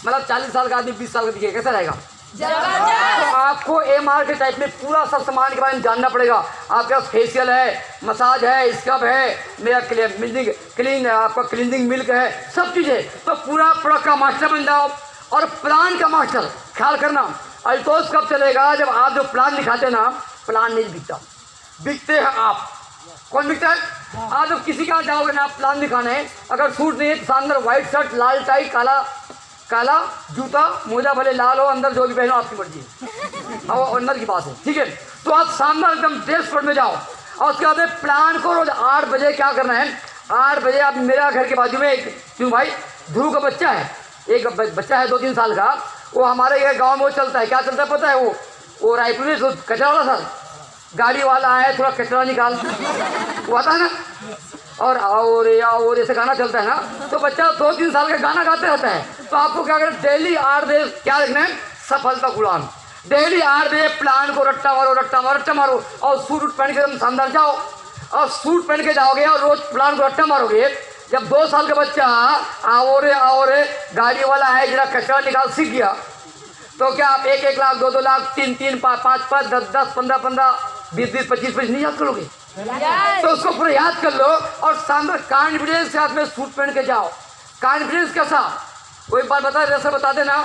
मतलब 40 साल का आदमी 20 साल का दिखेगा, कैसा रहेगा? जबरदस्त तो आपको एमआर के टाइप में पूरा सब सामान के बारे में जानना पड़ेगा। आपके पास फेशियल है, मसाज है, स्क्रब है, मेरा आपका क्लीनिंग मिल्क है, सब चीज़ है। तो पूरा प्रोडक्ट का मास्टर बन जाओ और प्लान का मास्टर। ख्याल करना, अल्टोस कब चलेगा? जब आप जो प्लान दिखाते ना, प्लान नहीं बिकता, बिकते हैं आप। कौन बिकता है? आप जब किसी के यहाँ जाओगे ना, प्लान दिखाने, अगर सूट नहीं है तो शानदार व्हाइट शर्ट, लाल टाई, काला जूता, मोजा भले लाल हो, अंदर जो भी पहनो आपकी मर्जी है, और अंदर की बात है, ठीक है। तो आप शानदार एकदम ड्रेस कोड में जाओ और उसके बाद में प्लान को रोज 8 बजे क्या करना है, 8 बजे आप मेरा घर के बाजू में क्यों भाई ध्रुव का बच्चा है, एक बच्चा है 2-3 साल का, वो हमारे ये गाँव में वो चलता है, क्या चलता है पता है? वो रायपुर में कचरा वाला सर गाड़ी वाला है, थोड़ा कचरा निकाल, वो आता है ना, और ऐसे गाना चलता है ना, तो बच्चा 2-3 साल का गाना गाते रहता है। तो आपको क्या करें, डेली 8 बजे क्या लिखना है, सफलता गुलाम। डेली 8 बजे प्लान को रट्टा मारो और सूट पहन के एकदम शानदार जाओ, और सूट पहन के जाओगे और रोज प्लान को रट्टा मारोगे। जब 2 साल का बच्चा आओ रे गाड़ी वाला है, जरा कचरा निकाल सीख गया, तो क्या आप 1-1 लाख, 2-2 लाख, 3-3, 5-5, 10-10, 15-15, 20-20, 25-25 नहीं याद करोगे? तो उसको पूरा याद कर लो और शानदार कॉन्फिडेंस के साथ में सूट पहन के जाओ। कॉन्फिडेंस कैसा? वो एक बार बता देना।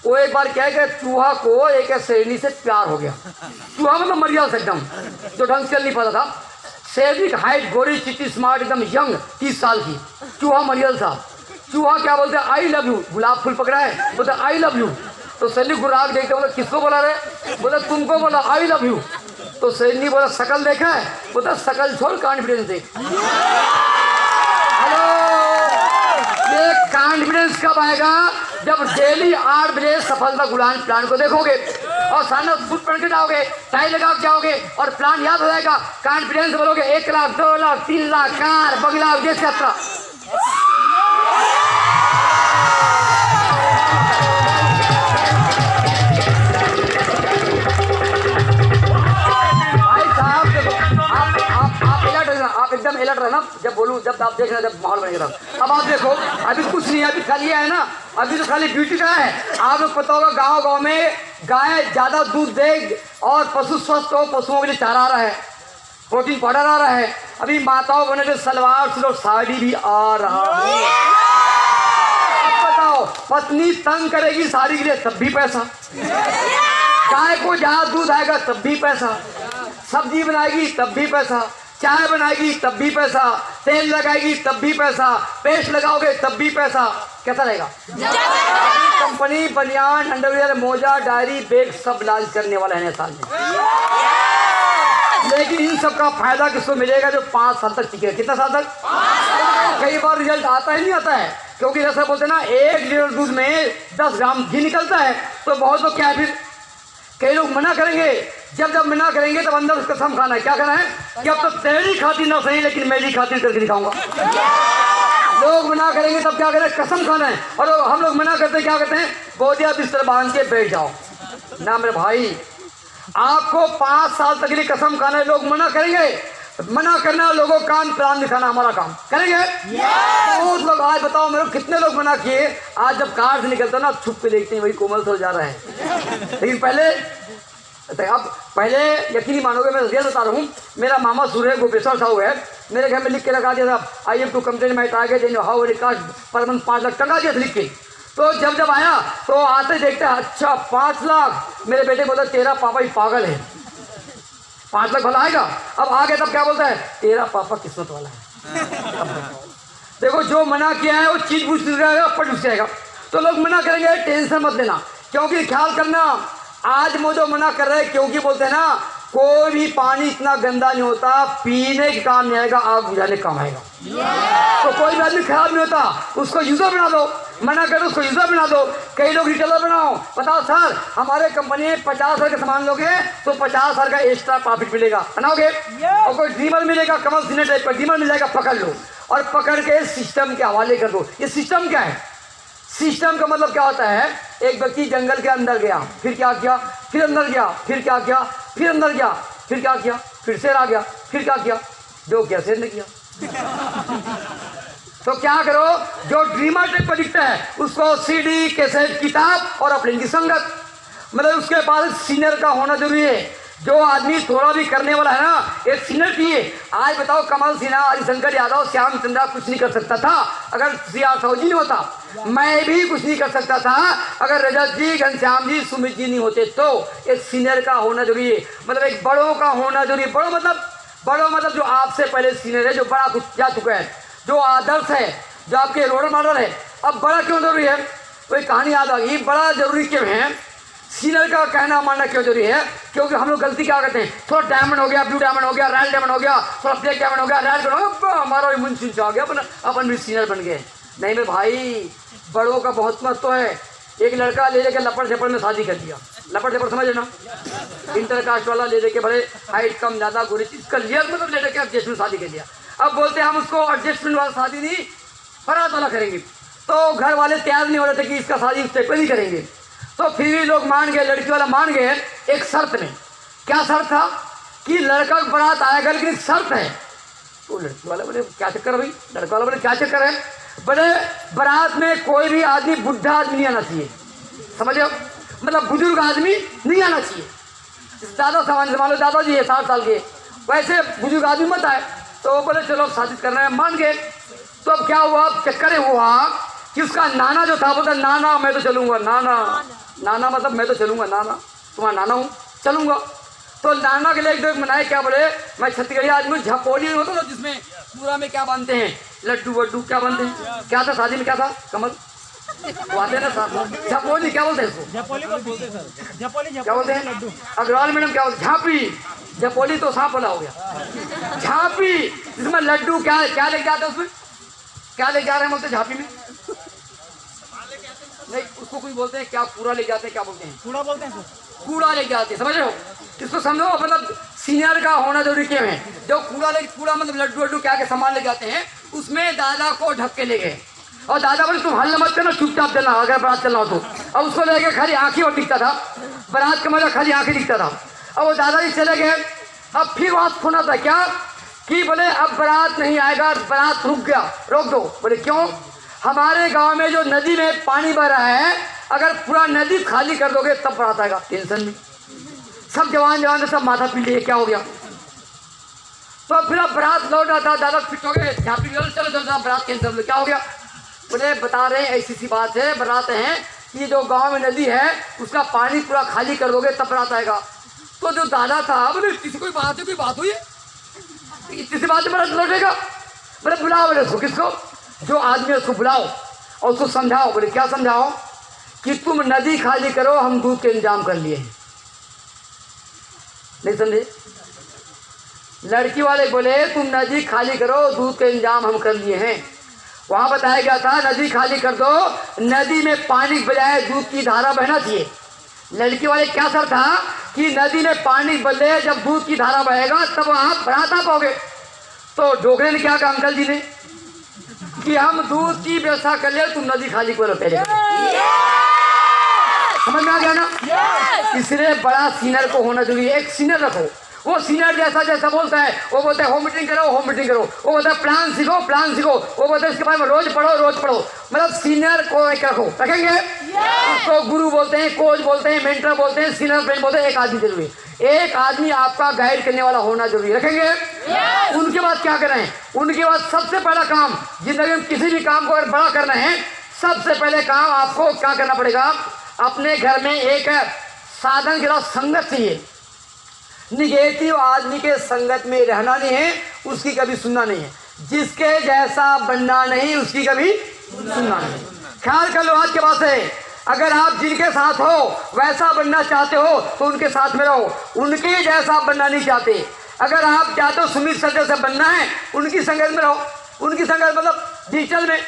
वो एक बार क्या है कि चूहा को एक शेरनी से प्यार हो गया। चूहा मतलब मरियल से एकदम, जो ढंग से चल नहीं पाता था। शेरनी की हाइट, गोरी, चिट्टी, स्मार्ट, एकदम यंग, 30 साल की। चूहा मरियल साहब। चूहा क्या बोलते हैं? I love you. गुलाब फूल पकड़ा है, बोलते आई लव यू। तो शेरनी गुराग देखते बोला किसको बोला रहे? बोला तुमको बोला, आई लव यू। तो शेरनी बोला शकल देखा है? बोला शकल छोड़, कॉन्फिडेंस देख। हेलो, ये कॉन्फिडेंस कब आएगा? जब डेली 8 बजे सफलता गुलाम प्लान को देखोगे और शानदार सूट पहन के जाओगे, टाई लगा के जाओगे और प्लान याद हो जाएगा। कॉन्फिडेंस बोलोगे 1 लाख, 2 लाख, 3 लाख, कार, बंगला, विदेश यात्रा। आप एकदम अलर्ट रहना जब बोलूं, जब आप देखना, जब माहौल बनेगा। अब आप देखो, अभी कुछ नहीं है, अभी खाली है ना, अभी तो खाली ब्यूटी का है। आप लोग पता होगा गांव में गाय ज़्यादा दूध दे और पशु स्वस्थ हो, पशुओं के लिए चारा आ रहा है, प्रोटीन पाउडर आ रहा है। अभी माताओं बने तो सलवार सूट और साड़ी भी आ रहा है। अब बताओ, पत्नी तंग करेगी साड़ी के लिए तब भी पैसा, गाय को ज़्यादा दूध आएगा तब भी पैसा, सब्जी बनाएगी तब भी पैसा, चाय बनाएगी तब भी पैसा, तेल लगाएगी तब भी पैसा, पेस्ट लगाओगे तब भी पैसा। कैसा रहेगा? कंपनी बनियान, अंडरवियर, मोजा, डायरी, बैग सब लॉन्च करने वाला है साल में। लेकिन इन सब का फायदा किसको मिलेगा? जो 5 साल तक टिके। कितना साल तक? कई बार रिजल्ट आता ही नहीं आता है, क्योंकि जैसा बोलते हैं ना, 1 लीटर दूध में 10 ग्राम घी निकलता है। तो बहुत लोग क्या है, फिर कई लोग मना करेंगे। जब मना करेंगे तब अंदर कसम खाना है। क्या करना है कि अब तो तेरी खातिर ना सही, लेकिन मेरी खातिर करके दिखाऊंगा। लोग मना करेंगे तब क्या करें? कसम खाना है। और हम लोग मना करते क्या करते हैं? बोधिया बिस्तर बांध के बैठ जाओ ना मेरे भाई। आपको 5 साल तक के लिए कसम खाना है। लोग मना करेंगे, मना करना लोगों का काम, प्लान दिखाना हमारा काम। करेंगे बहुत लोग। आज बताओ मेरे कितने लोग मना किए। आज जब कार से निकलता ना, छुप के देखते हैं वही कोमल से हो जा रहा है। लेकिन पहले यकीन नहीं मानोगे, मैं रियल बता रहा हूँ। मेरा मामा सूर्य गोपेश्वर साहू है, मेरे घर में लिख के लगा दिया था, I am to complain my target how record पर मंथ 5 लाख टंगा दिया था लिख के। तो जब आया तो आते देखते अच्छा 5 लाख। मेरे बेटे बोलता तेरा पापा ही पागल है, 5 लाख भला आएगा। अब आ गया तब क्या बोलता है? तेरा पापा किस्मत वाला है। देखो, जो मना किया है वो चीज पूछ जाएगा, पट उठ जाएगा। तो लोग मना करेंगे, टेंशन मत लेना, क्योंकि ख्याल करना आज मुझे मना कर रहे हैं, क्योंकि बोलते हैं ना, कोई भी पानी इतना गंदा नहीं होता पीने के काम नहीं आएगा, आग बुझाने काम आएगा। तो कोई भी आदमी खराब नहीं होता, उसको यूजर बना दो। मना करो, उसको यूजर बना दो। कई लोग रिटेलर बनाओ। बताओ सर, हमारे कंपनी में 50,000 के सामान लोगे तो 50,000 का एक्स्ट्रा प्रॉफिट मिलेगा, बनाओगे? और कोई ड्रीमर मिलेगा, कमल सिन्हा टाइप का ड्रीमर मिल जाएगा, पकड़ लो और पकड़ के सिस्टम के हवाले कर दो। ये सिस्टम क्या है? सिस्टम का मतलब क्या होता है? एक व्यक्ति जंगल के अंदर गया, फिर क्या किया? फिर अंदर गया, फिर क्या किया? फिर अंदर गया, फिर क्या किया? फिर शेर आ गया, फिर क्या किया? जो किया शेर ने किया। तो क्या करो, जो ड्रीमर टाइप पर दिखता है उसको सीडी, कैसेट, किताब और अपने की संगत। मतलब उसके पास सीनियर का होना जरूरी है। जो आदमी थोड़ा भी करने वाला है ना, एक सीनियर चाहिए। आज बताओ, कमल सिन्हा, हरिशंकर यादव, श्याम चंद्रा कुछ नहीं कर सकता था अगर CR साहू जी नहीं होता। मैं भी कुछ नहीं कर सकता था अगर रजत जी, घनश्याम जी, सुमित जी नहीं होते। तो एक सीनियर का होना जरूरी है, मतलब एक बड़ों का होना जरूरी है। बड़ों मतलब जो आपसे पहले सीनियर है, जो बड़ा कुछ जा चुका है, जो आदर्श है, जो आपके रोल मॉडल है। अब बड़ा क्यों जरूरी है? कोई कहानी याद आ गई, बड़ा जरूरी क्यों है? सीनियर का कहना मानना क्यों जरूरी है? क्योंकि हम लोग गलती क्या करते हैं, थोड़ा डायमंड हो गया, ब्लू डायमंड हो गया, रॉयल डायमंड हो गया, थोड़ा ब्लैक डायमंड हो गया, रेड डायमंड हो गया, हमारा इम्यून आ गया, अपन भी सीनियर बन गए। नहीं मेरे भाई, बड़ों का बहुत महत्व है। एक लड़का ले लेके लपड़ झपड़ में शादी कर दिया। लपड़ झपड़ समझ ना, इंटर कास्ट वाला ले लेके, बड़े हाइट कम ज़्यादा गोरी चीज कर लिया, मतलब ले लेके एडजस्टमेंट शादी कर लिया। अब बोलते हैं हम उसको एडजस्टमेंट वाला शादी नहीं, बारात वाला करेंगे। तो घर वाले तैयार नहीं हो रहे थे कि इसका शादी उससे नहीं करेंगे। तो फिर भी लोग मान गए, लड़की वाला मान गए, एक शर्त में। क्या शर्त था? कि लड़का बारात आएगा, लेकिन एक शर्त है। तो लड़की वाला बोले क्या चक्कर है भाई? लड़का वाला बोले क्या चक्कर है? बोले बारात में कोई भी आदमी, बुढ़ा आदमी नहीं आना चाहिए, समझे? मतलब बुजुर्ग आदमी नहीं आना चाहिए। दादा सामान से मान लो, दादाजी है 60 साल के, वैसे बुजुर्ग आदमी मत आए। तो बोले चलो शादी करना है, मान गए। तो अब क्या हुआ, चक्कर हुआ कि उसका नाना जो था, बोलता नाना मैं तो चलूँगा, नाना मतलब मैं तो चलूँगा, नाना तुम्हारा नाना हूँ, चलूँगा। तो नाना के लिए एक दो मनाए, क्या बोले, मैं छत्तीसगढ़ी आदमी, झपोली होता था जिसमें पूरा में क्या बांधते हैं, लड्डू वड्डू क्या बांधते हैं, क्या था शादी में, क्या था कमल वो आते हैं ना, झपोली क्या बोलते हैं इसको, क्या बोलते हैं लड्डू, अग्रवाल मैडम क्या बोलते, झांपी। झपोली तो सांप वाला हो गया, झांपी जिसमें लड्डू क्या लेके जाते हैं, उसमें क्या लेके जा रहे हैं बोलते झांपी में, नहीं उसको कुछ बोलते हैं, क्या कूड़ा ले जाते हैं, क्या बोलते हैं, कूड़ा बोलते हैं, कूड़ा ले जाते हैं, समझ रहे हो? इसको समझो, मतलब सीनियर का होना जरूरी क्यों है। जो कूड़ा मतलब लड्डू वड्डू क्या के सामान ले जाते हैं, उसमें दादा को ढक के ले गए। और दादा बोले तुम हल्ला मत करना, चुपचाप चलना अगर बारात चलना हो तो। अब उसको लेके खाली आंखें और दिखता था, बारात का मजा खाली आंखें दिखता था। अब वो दादाजी चले गए। अब फिर बात सुना था क्या कि बोले अब बारात नहीं आएगा, बारात रुक गया, रोक दो। बोले क्यों? हमारे गांव में जो नदी में पानी बह रहा है, अगर पूरा नदी खाली कर दोगे तब बारात आएगा। टेंशन नहीं, सब जवान ने सब माथा पी लिए, क्या हो गया? तो फिर अब बारात लौट रहा था, दादा फिट हो गए, चलो बारात कैंसिल, क्या हो गया? बोले बता रहे हैं ऐसी सी बात है, बारात है कि जो गांव में नदी है उसका पानी पूरा खाली कर दोगे तब बारात आएगा। तो जो दादा था बोले किसी कोई बात हुई है, किसी बात में बारात लौटेगा? बोले बुलाओ, बोले उसको, किसको? जो आदमी है उसको बुलाओ और उसको समझाओ। बोले क्या समझाओ? कि तुम नदी खाली करो, हम दूध के इंतजाम कर लिए हैं। नहीं समझे? लड़की वाले बोले तुम नदी खाली करो, दूध के इंतजाम हम कर लिए हैं। वहां बताया गया था नदी खाली कर दो, नदी में पानी के बजाय दूध की धारा बहना चाहिए। लड़की वाले क्या सर था कि नदी में पानी बदले, जब दूध की धारा बहेगा तब आप बारात आ पाओगे। तो डोगरे ने क्या कहा अंकल जी ने कि हम दूध की व्यवस्था कर ले, तुम नदी खाली करो पहले। समझ में आ गया ना? इसलिए बड़ा सीनियर को होना जरूरी है। एक सीनियर रखो, वो सीनियर जैसा बोलता है, वो बोलता है होम मीटिंग करो, वो बोलता है प्लान सीखो, वो बोलता है इसके बारे में रोज पढ़ो। मतलब सीनियर को एक रखेंगे, उसको गुरु बोलते हैं, कोच बोलते हैं, मेंटर बोलते हैं, सीनियर फ्रेंड बोलते हैं। एक आदमी जरूरी है, एक आदमी आपका गाइड करने वाला होना जरूरी रखेंगे। उनके बाद क्या कर रहे हैं? उनके बाद सबसे पहला काम, जिंदगी में किसी भी काम को अगर बड़ा करना है, सबसे पहले काम आपको क्या करना पड़ेगा? अपने घर में एक साधन के साथ संगत चाहिए। निगेटिव आदमी के संगत में रहना नहीं है, उसकी कभी सुनना नहीं है। जिसके जैसा बनना नहीं, उसकी कभी सुनना नहीं। ख्याल कर लो आज के बाद से, अगर आप जिनके साथ हो वैसा बनना चाहते हो तो उनके साथ में रहो, उनके जैसा बनना नहीं चाहते। अगर आप चाहते हो सुमित सर जैसा बनना है, उनकी संगत में रहो। उनकी संगत मतलब डिजिटल में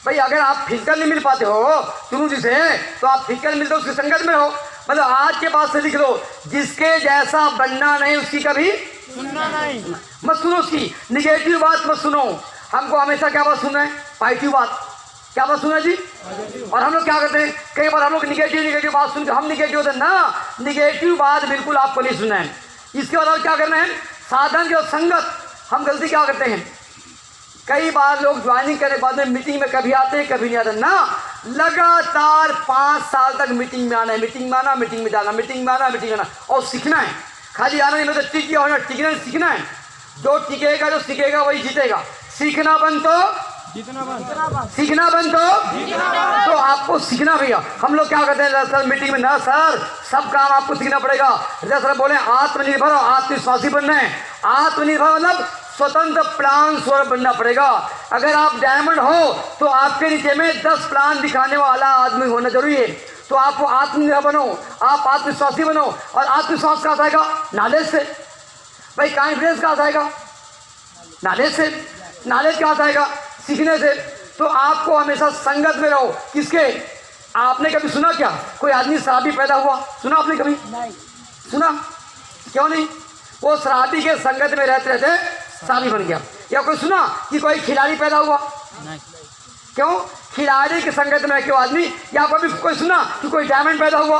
भाई, अगर आप फिजिकल नहीं मिल पाते हो चुनू जी से, तो आप फिजिकल मिलते हो उसकी संगत में रहो। मतलब आज के बाद से लिख लो, जिसके जैसा बनना नहीं उसकी कभी सुनना नहीं, मत सुनो उसकी निगेटिव बात मत सुनो। हमको हमेशा क्या बात सुनना है? पॉजिटिव बात। क्या बात सुना जी? और हम लोग क्या करते हैं, कई बार हम लोग निगेटिव बात सुनकर हम निगेटिव होते हैं ना। निगेटिव बात बिल्कुल आपको नहीं सुनना है। इसके बाद क्या करना है? साधन की संगत। हम गलती क्या करते हैं, कई बार लोग ज्वाइनिंग करने के बाद में मीटिंग में कभी आते हैं कभी नहीं आते ना। लगातार 5 साल तक मीटिंग में आना है, मीटिंग में आना, मीटिंग में जाना, मीटिंग में आना, मीटिंग में आना, और सीखना है। खाली आना नहीं, मतलब टिक गया होना, टिकना नहीं, सीखना है। जो टिकेगा, जो सीखेगा वही जीतेगा। सीखना बंद तो सीखना बंद तो आपको सीखना भैया। हम लोग क्या कहते हैं सर मीटिंग में, ना सर सब काम आपको सीखना पड़ेगा। सर बोले आत्मनिर्भर और आत्मविश्वासी बनना है। आत्मनिर्भर मतलब स्वतंत्र प्लान स्वर बनना पड़ेगा। अगर आप डायमंड हो तो आपके नीचे में 10 प्लान दिखाने वाला आदमी होना जरूरी है। तो आप आत्मनिर्भर बनो, आप आत्मविश्वासी बनो। और आत्मविश्वास कहाँ से आएगा? नॉलेज से। भाई कॉन्फिडेंस कहाँ से आएगा? नॉलेज से। नॉलेज कहाँ से आएगा? सीखने से। तो आपको हमेशा संगत में रहो। किसके? आपने कभी सुना क्या कोई आदमी शराबी पैदा हुआ? सुना आपने कभी? नहीं सुना। क्यों नहीं? वो शराबी के संगत में रहते रहते शराबी बन गया। या कोई सुना कि कोई खिलाड़ी पैदा हुआ? नहीं। क्यों? खिलाड़ी के संगत में क्यों आदमी? या कभी कोई सुना कि कोई डायमंड पैदा हुआ?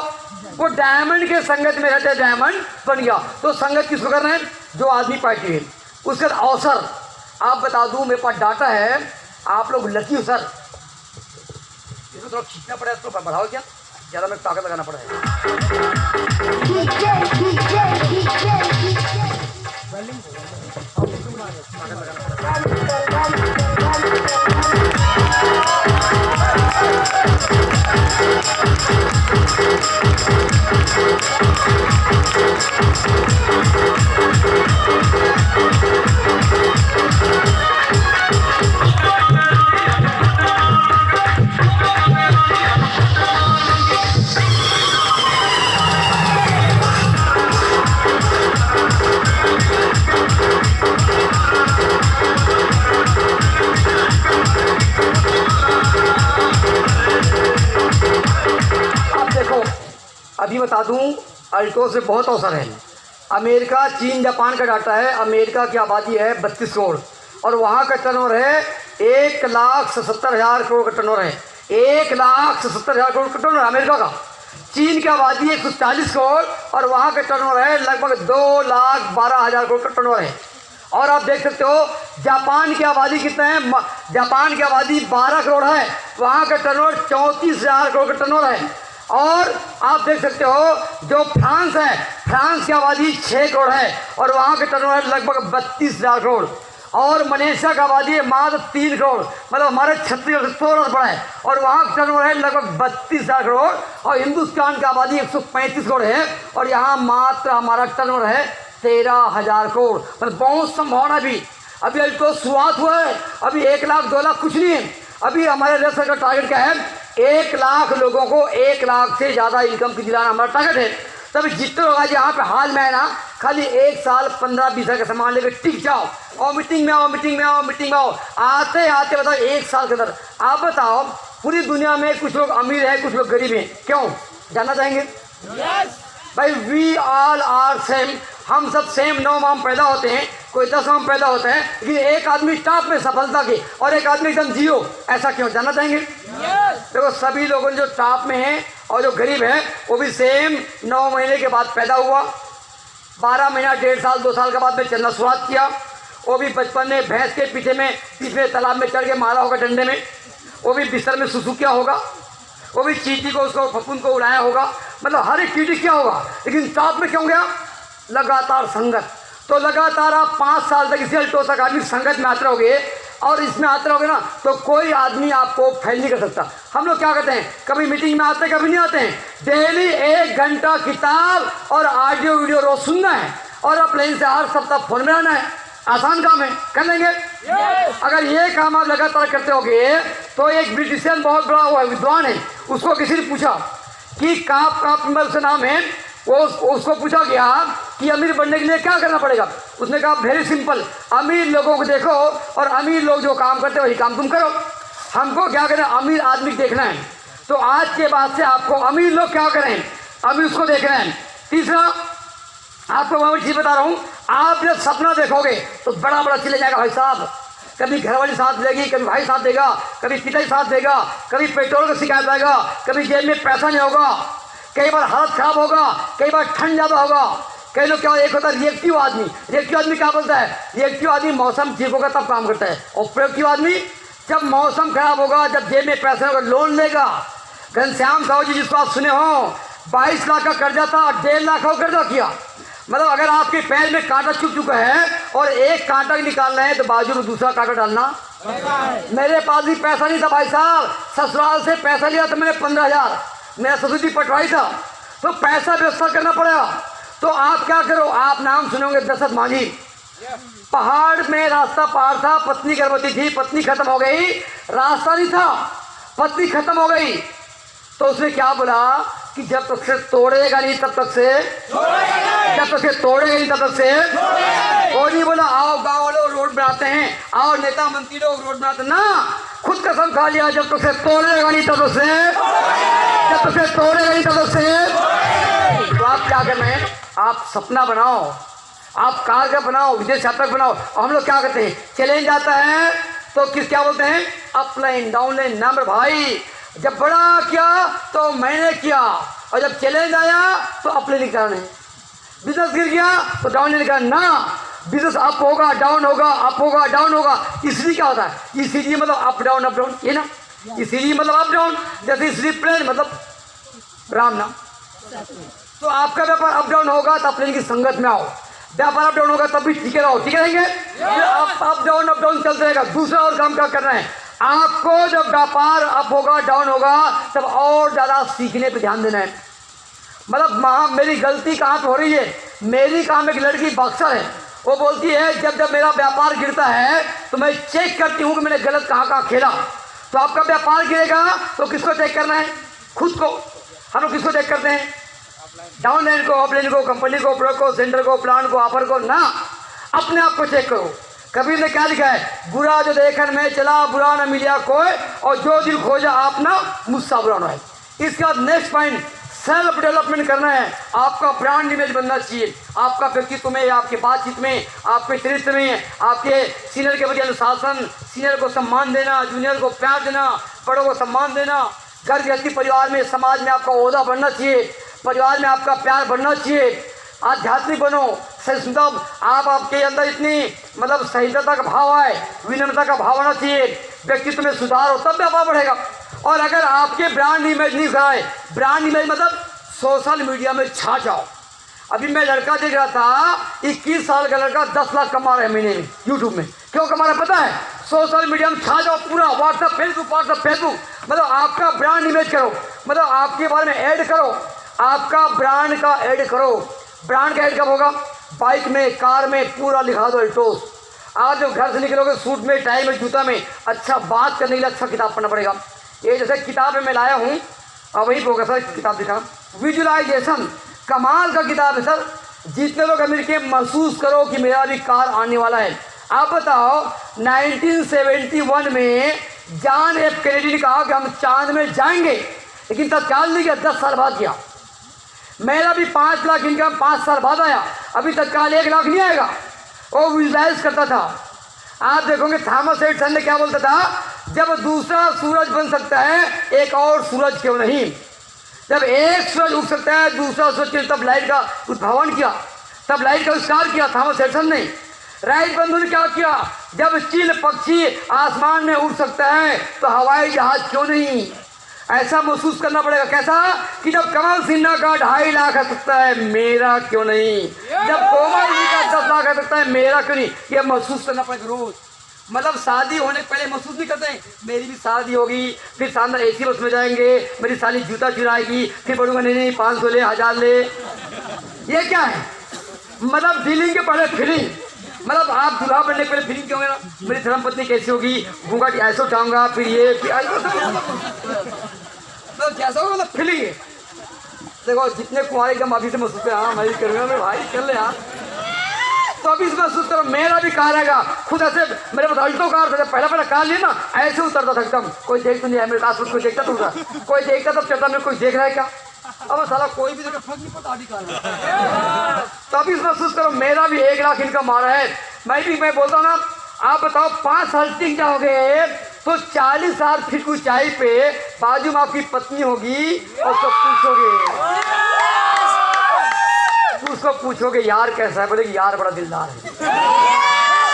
वो डायमंड के संगत में रहते डायमंड बन गया। तो संगत किसको करना है? जो आदमी पार्टी है उसका अवसर। आप बता दूं, मेरे पास डाटा है, आप लोग लकी हो सर। इसको थोड़ा खींचना पड़ेगा, इसको बढ़ाओ क्या, ज़्यादा में ताकत लगाना पड़ेगा। अभी बता दूं, अल्टोस में बहुत अवसर है। अमेरिका, चीन, जापान का डाटा है। अमेरिका की आबादी है 32 करोड़ और वहाँ का टर्नओवर है 1,77,000 करोड़ का टर्नओवर है। 1,77,000 करोड़ का टर्नओवर अमेरिका का। चीन की आबादी 140 करोड़ और वहाँ का टर्नओवर है लगभग 2,12,000 करोड़ का टर्नओवर है। और आप देख सकते हो जापान की आबादी कितना है? जापान की आबादी 12 करोड़ है, वहाँ का टर्नओवर 34,000 करोड़ का टर्नओवर है। और आप देख सकते हो जो फ्रांस है, फ्रांस की आबादी 6 करोड़ है और वहाँ के टर्नओवर लगभग 32,000 करोड़। और मलेशिया का आबादी है मात्र 3 करोड़, मतलब हमारे छत्तीसगढ़ से थोड़ा बड़ा है और वहाँ का टर्नओवर है लगभग 32,000 करोड़। और हिंदुस्तान की आबादी 135 करोड़ है और यहाँ मात्र हमारा टर्नओवर है 13,000 करोड़। मतलब बहुत संभावना भी। अभी तो शुरुआत हुआ है, अभी 1 लाख 2 लाख कुछ नहीं है। अभी हमारे रेलवे का टारगेट क्या है? 1 लाख लोगों को 1 लाख से ज़्यादा इनकम की दिलाना हमारा टारगेट है। तब जितने लोग आज यहाँ पे हाल में है ना, खाली 1 साल 15-20 हज़ार का सामान लेकर टिक जाओ और मीटिंग में आओ, मीटिंग में आओ, मीटिंग में आओ। आते आते बताओ 1 साल के अंदर आप बताओ पूरी दुनिया में कुछ लोग अमीर हैं, कुछ लोग गरीब हैं। क्यों जानना चाहेंगे? भाई वी ऑल आर सेम। हम सब सेम 9 माह पैदा होते हैं, कोई 10 माह पैदा होता है, लेकिन एक आदमी टॉप में सफलता के और एक आदमी एकदम जीरो। ऐसा क्यों जानना चाहेंगे? देखो सभी लोगों जो टॉप में हैं और जो गरीब हैं वो भी सेम 9 महीने के बाद पैदा हुआ, 12 महीना 1.5 साल 2 साल के बाद में चलना शुरुआत किया। वो भी बचपन में भैंस के पीछे तालाब में चढ़ के मारा होगा डंडे में, वो भी बिस्तर में सुसु किया होगा, वो भी चींटी को उसको फफूंद को उड़ाया होगा। मतलब हर एक चीज़ क्या होगा, लेकिन टॉप में क्यों गया? लगातार संगत। तो लगातार आप 5 साल तक इसी अल्टोस अकादमी संगत में आते रहोगे और इसमें आते रहोगे ना तो कोई आदमी आपको फेल नहीं कर सकता। हम लोग क्या करते हैं, कभी मीटिंग में आते हैं, कभी नहीं आते हैं। डेली 1 घंटा किताब और ऑडियो वीडियो रोज सुनना है और अपने से हर सप्ताह फोन में आना है। आसान काम है, कर लेंगे। अगर ये काम आप लगातार करते होगे तो एक ब्रिटिशियन बहुत बड़ा वो विद्वान है, उसको किसी ने पूछा कि काप से नाम है, वो उसको पूछा गया कि अमीर बनने के लिए क्या करना पड़ेगा। उसने कहा वेरी सिंपल, अमीर लोगों को देखो और अमीर लोग जो काम करते हैं वही काम तुम करो। हमको क्या करें? अमीर आदमी देखना है। तो आज के बाद से आपको अमीर लोग क्या करें, अमीर उसको देखना है। तीसरा आपको मैं चीज़ बता रहा हूँ, आप जब सपना देखोगे तो बड़ा बड़ा चले जाएगा भाई साहब। कभी घरवाली साथ देगी, कभी भाई साथ देगा, कभी पिताजी साथ देगा, कभी पेट्रोल का शिकायत आएगा, कभी जेब में पैसा नहीं होगा, कई बार हालत खराब होगा, कई बार ठंड ज़्यादा होगा। कई लोग क्या, एक होता है रिएक्टिव आदमी। रिएक्टिव आदमी क्या बोलता है? रिएक्टिव आदमी मौसम ठीक होगा तब काम करता है और प्रोएक्टिव आदमी जब मौसम खराब होगा, जब जेब में पैसे होगा, लोन लेगा। घनश्याम साहू जी जिसको आप सुने हो, 22 लाख का कर्जा था, 1.5 लाख का कर्जा किया। मतलब अगर आपके पैर में कांटा चुभ चुका है और एक कांटा निकालना है तो बाजू में दूसरा कांटा डालना। मेरे पास भी पैसा नहीं था भाई साहब, ससुराल से पैसा लिया था मैंने 15,000, मेरा ससुर जी पटवाई था, तो पैसा व्यवस्था करना पड़ेगा। तो आप क्या करो, आप नाम सुनोगे दशरथ मांझी। पहाड़ में रास्ता पार था, पत्नी गर्भवती थी, पत्नी खत्म हो गई, रास्ता नहीं था, पत्नी खत्म हो गई। तो उसने क्या बोला कि जब तक से तोड़ेगा नहीं तब तक से, जब तक से तोड़ेगा नहीं तब तक से। और नहीं बोला आओ गाँव वाले रोड बनाते हैं, आओ नेता मंत्री लोग रोड बनाते ना, खुद कसम खा लिया जब तक से तोड़ेगा नहीं तब तक से, जब तक से तोड़ेगा नहीं तब तक से। तो आप क्या करना है, आप सपना बनाओ, आप कारगर बनाओ, विदेश यात्रा बनाओ। और हम लोग क्या करते हैं, चैलेंज आता है तो किस क्या बोलते हैं, अपलाइन डाउनलाइन नंबर। भाई जब बड़ा किया तो मैंने किया, और जब चैलेंज आया तो अपलाइन करना है। बिजनेस गिर गया तो डाउनलाइन करना ना, बिजनेस अप होगा डाउन होगा, अप होगा डाउन होगा। इसलिए क्या होता है, इसीलिए मतलब अप डाउन ये ना, इसीलिए मतलब अप डाउन। जैसे इसलिए प्लेन मतलब राम नाम। तो आपका व्यापार अप डाउन होगा तो प्लेन की संगत में आओ, व्यापार अप डाउन होगा तब भी ठीक रहो, ठीक रहेंगे। अप डाउन चलते रहेगा। दूसरा और काम क्या करना है आपको, जब व्यापार अप होगा डाउन होगा तब और ज़्यादा सीखने पे ध्यान देना है। मतलब मेरी गलती कहाँ पे हो रही है, मेरी काम एक लड़की बॉक्सर है, वो बोलती है जब जब मेरा व्यापार गिरता है तो मैं चेक करती हूँ कि मैंने गलत कहाँ कहाँ खेला। तो आपका व्यापार गिरेगा तो किसको चेक करना है, खुद को। हम लोग किसको चेक करते हैं, डाउनलाइन को, ऑफलाइन को, कंपनी को, प्रोडक्ट को, सेंटर को, प्लान को, ऑफर को ना, अपने आप को चेक करो। कबीर ने क्या लिखा है, बुरा जो देखन में चला बुरा न मिलिया कोई, और जो दिल खोजा आप ना मुझसा बुरा न है। इसके बाद नेक्स्ट पॉइंट, सेल्फ डेवलपमेंट करना है। आपका ब्रांड इमेज बनना चाहिए, आपका व्यक्तित्व में, आपके बातचीत में, आपके चरित्र में, आपके सीनियर के प्रति अनुशासन, सीनियर को सम्मान देना, जूनियर को प्यार देना, बड़ों को सम्मान देना। घर गृहस्थी परिवार में, समाज में आपका ओहदा बढ़ना चाहिए, परिवार में आपका प्यार बढ़ना चाहिए। आध्यात्मिक बनो, सहिष्णुता, आपके अंदर इतनी मतलब सहिष्णुता का भाव आए, विनम्रता का भाव आना चाहिए, व्यक्तित्व में सुधार हो, तब व्यापार बढ़ेगा। और अगर आपके ब्रांड इमेज नहीं कराए, ब्रांड इमेज मतलब सोशल मीडिया में छा जाओ। अभी मैं लड़का देख रहा था, 21 साल का लड़का 10 लाख कमा रहा है महीने में यूट्यूब में। क्यों कमा रहा है पता है, सोशल मीडिया में छा जाओ पूरा, व्हाट्सएप फेसबुक। मतलब आपका ब्रांड इमेज करो, मतलब आपके बारे में ऐड करो, आपका ब्रांड का ऐड करो। ब्रांड का ऐड कब होगा, बाइक में, कार में पूरा लिखा दो अल्टोस। आज जब घर से निकलोगे सूट में, टाई में, जूता में, अच्छा बात करने के लिए अच्छा किताब पढ़ना पड़ेगा। ये जैसे किताब में मैं लाया हूँ, और वही होगा सर किताब दिखा, विजुअलाइजेशन, कमाल का किताब है सर। जितने लोग अमेरिका महसूस करो कि मेरा भी कार आने वाला है। आप बताओ 1971 में जॉन एफ कैनेडी ने कहा कि हम चांद में जाएंगे, लेकिन तत्काल नहीं किया, 10 साल बाद किया। मेरा भी 5 लाख इनकम 5 साल बाद आया, अभी तत्काल 1 लाख नहीं आएगा। वो विजुलाइज करता था। आप देखोगे थॉमस एडिसन ने क्या बोलता था, जब दूसरा सूरज बन सकता है एक और सूरज क्यों नहीं। जब एक सूरज उग सकता है दूसरा सूरज, तब लाइट का उद्भावन किया, तब लाइट का आविष्कार किया थॉमस एडिसन ने। राइट बंधु ने क्या किया, जब चील पक्षी आसमान में उड़ सकता है तो हवाई जहाज क्यों नहीं। ऐसा महसूस करना पड़ेगा, कैसा कि जब कमल सिन्हा का 2.5 लाख आ सकता है, मेरा क्यों नहीं। जब कोमल जी का 10 लाख आ सकता है, मेरा क्यों नहीं। ये महसूस करना पड़ेगा रोज। मतलब शादी होने के पहले महसूस नहीं करते हैं, मेरी भी शादी होगी, फिर शानदार AC बस में जाएंगे, मेरी साली जूता चुराएगी, फिर बोलूँगा नहीं 500 ले, 1000 ले। ये क्या है, मतलब डीलिंग के पहले फीलिंग। मतलब आप दूल्हा बनने के पहले फीलिंग क्यों होगा, मेरी धर्मपत्नी कैसी होगी, घूंघट ऐसे उठाऊंगा, फिर ये फिर मतलब जैसा होगा मतलब फीलिंग है। देखो जितने कुंवारे एकदम अभी से महसूस कर, हाँ मैं भी करूँगा, मैं भाई कर ले यार, तो अभी से महसूस करो। मेरा भी कार आएगा, खुद ऐसे मेरे पास अल्टो कार था, पहला कार लिया ना ऐसे उतरता था एकदम, कोई देख तो नहीं है मेरे पास, कोई देखता तो कोई देखता तब चलता, मेरे कोई देख रहा है क्या। अब साला कोई भी देखा फर्क नहीं पड़ता, आधी कार है। तो अभी से महसूस करो, मेरा भी 1 लाख इनकम आ रहा है। मैं बोलता हूँ ना, आप बताओ 5 साल टिक जाओगे तो 40,000 फीट ऊंचाई पे बाजू में आपकी पत्नी होगी, और उसको पूछोगे यार कैसा है, बोलेगी यार बड़ा दिलदार है।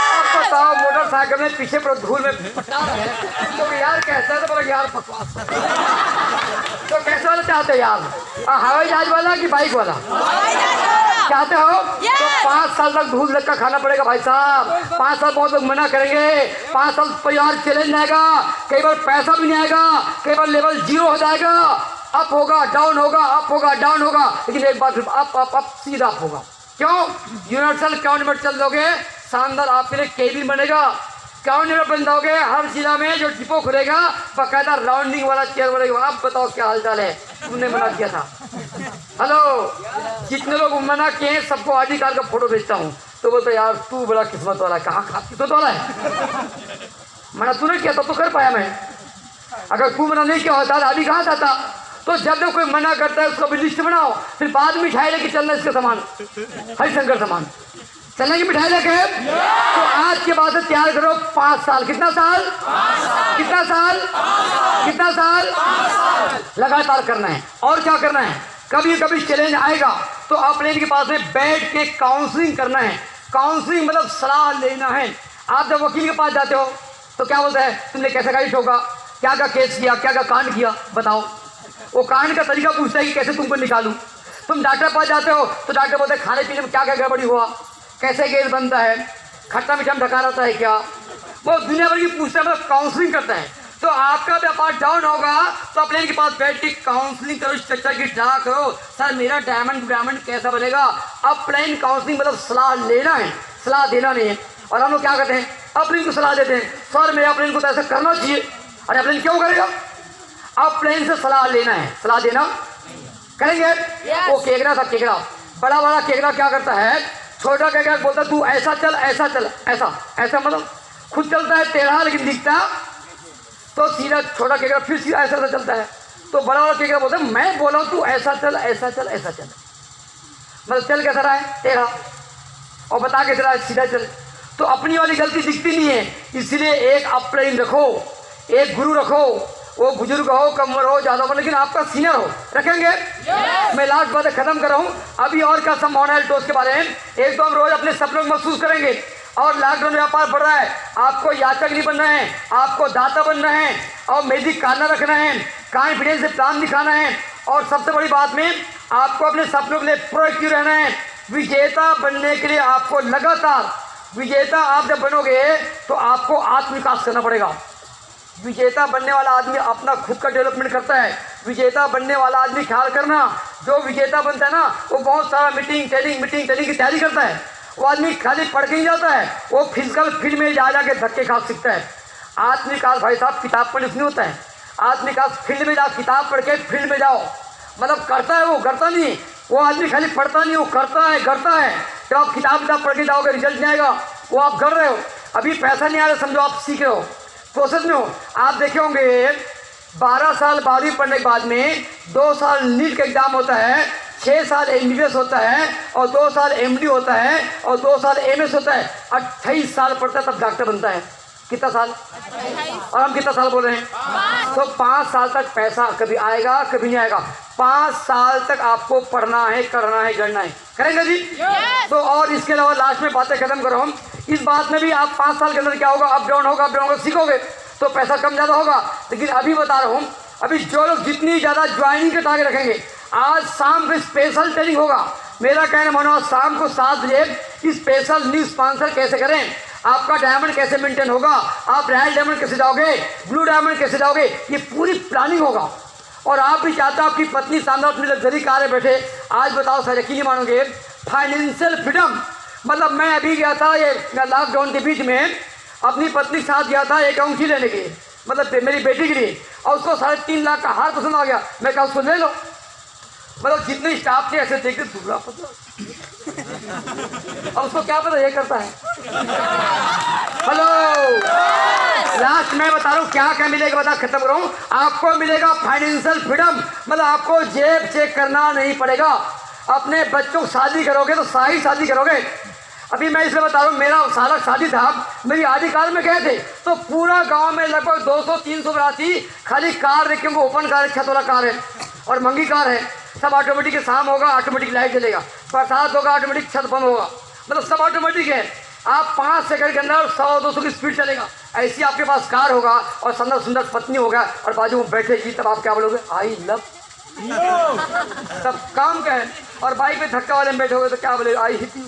अब बताओ मोटरसाइकिल में पीछे पर धूल में पटा रहे हैं तो यार कैसा है, तो बोला यार बकवास। तो कैसे वाला चाहते हो यार, हवाई जहाज वाला कि बाइक वाला चाहते हो? तो 5 साल तक धूल धक्का खाना पड़ेगा भाई साहब। 5 साल बहुत लोग मना करेंगे, 5 साल परिवार चैलेंज आएगा, कई बार पैसा भी नहीं आएगा, कई बार लेवल 0 हो जाएगा, अप होगा डाउन होगा, अप होगा डाउन होगा, लेकिन एक बार अप सीधा अप होगा। क्यों? यूनिवर्सल काउंट चल दोगे, शानदार आपके लिए केबिन बनेगा, काउंट बन जाओगे, हर जिला में जो डिपो खुलेगा बाकायदा राउंडिंग वाला चेयर बनेगा। आप बताओ क्या हालचाल है? तुमने मना किया था। हेलो, जितने लोग मना किए हैं सबको आईडी कार्ड का फोटो भेजता हूँ। तो बोलते यार तू बड़ा किस्मत वाला है। कहाँ किस्मत वाला है? मना तूने किया तो कर पाया मैं। अगर तू मना नहीं किया होता आईडी कहाँ जाता? तो जब कोई मना करता है उसका भी लिस्ट बनाओ, फिर बाद में मिठाई लेके चलना इसके सामान, हरिशंकर सामान चलने की मिठाई लेके। तो आज के बाद से तैयार करो 5 साल। कितना साल? कितना साल? कितना साल? लगातार करना है। और क्या करना है? कभी कभी चैलेंज आएगा तो अपने के पास में बैठ के काउंसलिंग करना है। काउंसलिंग मतलब सलाह लेना है। आप जब वकील के पास जाते हो तो क्या बोलते हैं, तुमने कैसे गाड़ी ठोका, क्या क्या केस किया, क्या क्या कांड किया, बताओ। वो कांड का तरीका पूछता है कि कैसे तुमको निकालूं। तुम डॉक्टर पास जाते हो तो डॉक्टर बोलते हैं खाने पीने में क्या क्या गड़बड़ी हुआ, कैसे गैस बनता है, खट्टा मीठा में ढका रहता है क्या, वो दुनिया भर की पूछता है, मतलब काउंसलिंग करता है। तो आपका व्यापार डाउन होगा तो अपने के पास बैठ के काउंसलिंग करो, स्ट्रक्चर की ड्रा करो, सर मेरा डायमंड कैसा बनेगा। अब प्लान काउंसलिंग मतलब सलाह लेना है, सलाह देना नहीं है। और हम लोग क्या करते हैं, अपने को सलाह देते हैं, सर मेरे अपने को तो ऐसा करना चाहिए। अरे अपने क्यों करेगा? अब प्लेन से सलाह लेना है, सलाह देना करेंगे। वो केकड़ा था, केकड़ा बड़ा बड़ा केकड़ा क्या करता है, छोटा केकड़ा बोलता तू ऐसा चल ऐसा चल, ऐसा ऐसा मतलब खुद चलता है टेढ़ा लेकिन दिखता, तो सीधा छोटा केकड़ा फिर सीधा ऐसा चलता है। तो बड़ा वाला केकड़ा बोलता है मैं बोला हूँ तू ऐसा चल ऐसा चल ऐसा चल, मतलब चल कैसा रहा है टेढ़ा, और बता कैसे रहा है सीधा चल। तो अपनी वाली गलती दिखती नहीं है, इसलिए एक अपलाइन रखो, एक गुरु रखो, वो बुजुर्ग हो कम उम्र हो ज़्यादा हो लेकिन आपका सीनियर हो, रखेंगे। मैं लास्ट बात खत्म कर रहा हूँ। अभी और क्या संभावना है टोस्ट के बारे में, एक तो हम रोज अपने सपनों को महसूस करेंगे। और लॉकडाउन व्यापार बढ़ रहा है, आपको याचक नहीं बनना है, आपको दाता बनना है, और मैजिक कारना रखना है, कॉन्फिडेंस से प्लान दिखाना है, और सबसे बड़ी बात में आपको अपने सपनों के लिए प्रोएक्टिव रहना है। विजेता बनने के लिए आपको लगातार, विजेता आप जब बनोगे तो आपको आत्मविकास करना पड़ेगा। विजेता बनने वाला आदमी अपना खुद का डेवलपमेंट करता है। विजेता बनने वाला आदमी ख्याल करना, जो विजेता बनता है ना वो बहुत सारा मीटिंग टेलिंग की तैयारी करता है। वो आदमी खाली पढ़ के ही जाता है, वो फिजिकल फील्ड में जा के धक्के खा सीखता है। आत्मविकास भाई साहब किताब पढ़ने से नहीं होता है, आत्मविकास फील्ड में जाओ, किताब पढ़ के फील्ड में जाओ। मतलब करता है वो, करता नहीं। वो आदमी खाली पढ़ता नहीं, वो करता है करता है। जब आप किताब पढ़ के जाओगे रिजल्ट नहीं आएगा, वो आप कर रहे हो। अभी पैसा नहीं आ रहा समझो आप सीख रहे हो, प्रोसेस में हो। आप देखे होंगे 12 साल 12वीं पढ़ने के बाद में 2 साल नीट का एग्जाम होता है, 6 साल MBBS होता है, और 2 साल MD होता है, और 2 साल MS होता है। 28 साल पढ़ता है तब डॉक्टर बनता है। कितना साल? और हम कितना साल बोल रहे हैं? तो 5 साल तक पैसा कभी आएगा कभी नहीं आएगा। 5 साल तक आपको पढ़ना है, करना है, गढ़ना है। करेंगे जी? तो और इसके अलावा लास्ट में बातें खत्म करो हम। इस बात में भी आप 5 साल के अंदर क्या होगा, अप डाउन होगा, सीखोगे तो पैसा कम ज़्यादा होगा। लेकिन अभी बता रहा हूँ, अभी जो लोग जितनी ज़्यादा ज्वाइनिंग के टारगेट रखेंगे, आज शाम को स्पेशल ट्रेनिंग होगा। मेरा कहना मानो शाम को 7 बजे स्पेशल न्यू स्पॉन्सर कैसे करें, आपका डायमंड कैसे मेंटेन होगा, आप रॉयल डायमंड कैसे जाओगे, ब्लू डायमंड कैसे जाओगे, ये पूरी प्लानिंग होगा। और आप भी चाहते हो आपकी पत्नी शानदार अपनी लग्जरी कार में बैठे। आज बताओ सर यकीन नहीं मानोगे, फाइनेंशियल फ्रीडम मतलब मैं अभी गया था ये लॉकडाउन के बीच में, अपनी पत्नी के साथ गया था एक अंगूठी लेने के, मतलब मेरी बेटी के लिए, और उसको 3.5 लाख का हार पसंद आ गया। मैं कहा उसको ले लो। मतलब जितने स्टाफ थे ऐसे देखते दूसरा पता, अब उसको क्या पता ये करता है। हेलो, लास्ट में बता रहा हूँ क्या क्या मिलेगा, बता खत्म कर रहा हूँ। आपको मिलेगा फाइनेंशियल फ्रीडम, मतलब आपको जेब चेक करना नहीं पड़ेगा। अपने बच्चों को शादी करोगे तो सही शादी करोगे। अभी मैं इसलिए बता रहा हूँ, मेरा साला शादी था, मेरी आधी कार में गए थे तो पूरा गांव में लगभग 200-300 बराती खाली कार देखेंगे, ओपन कार है, छत वाला कार है और महंगी कार है। सब ऑटोमेटिक, शाम होगा ऑटोमेटिक लाइट जलेगा, बरसात होगा ऑटोमेटिक छत बंद होगा, मतलब सब ऑटोमेटिक है। आप 5 सेकंड के अंदर 100-200 की स्पीड चलेगा। ऐसी आपके पास कार होगा और सुंदर सुंदर पत्नी होगा और बाजू में बैठेगी, तब आप क्या बोलोगे? I love. तब काम क्या है? और बाइक पे धक्का वाले में बैठोगे तो क्या बोले? I hit you.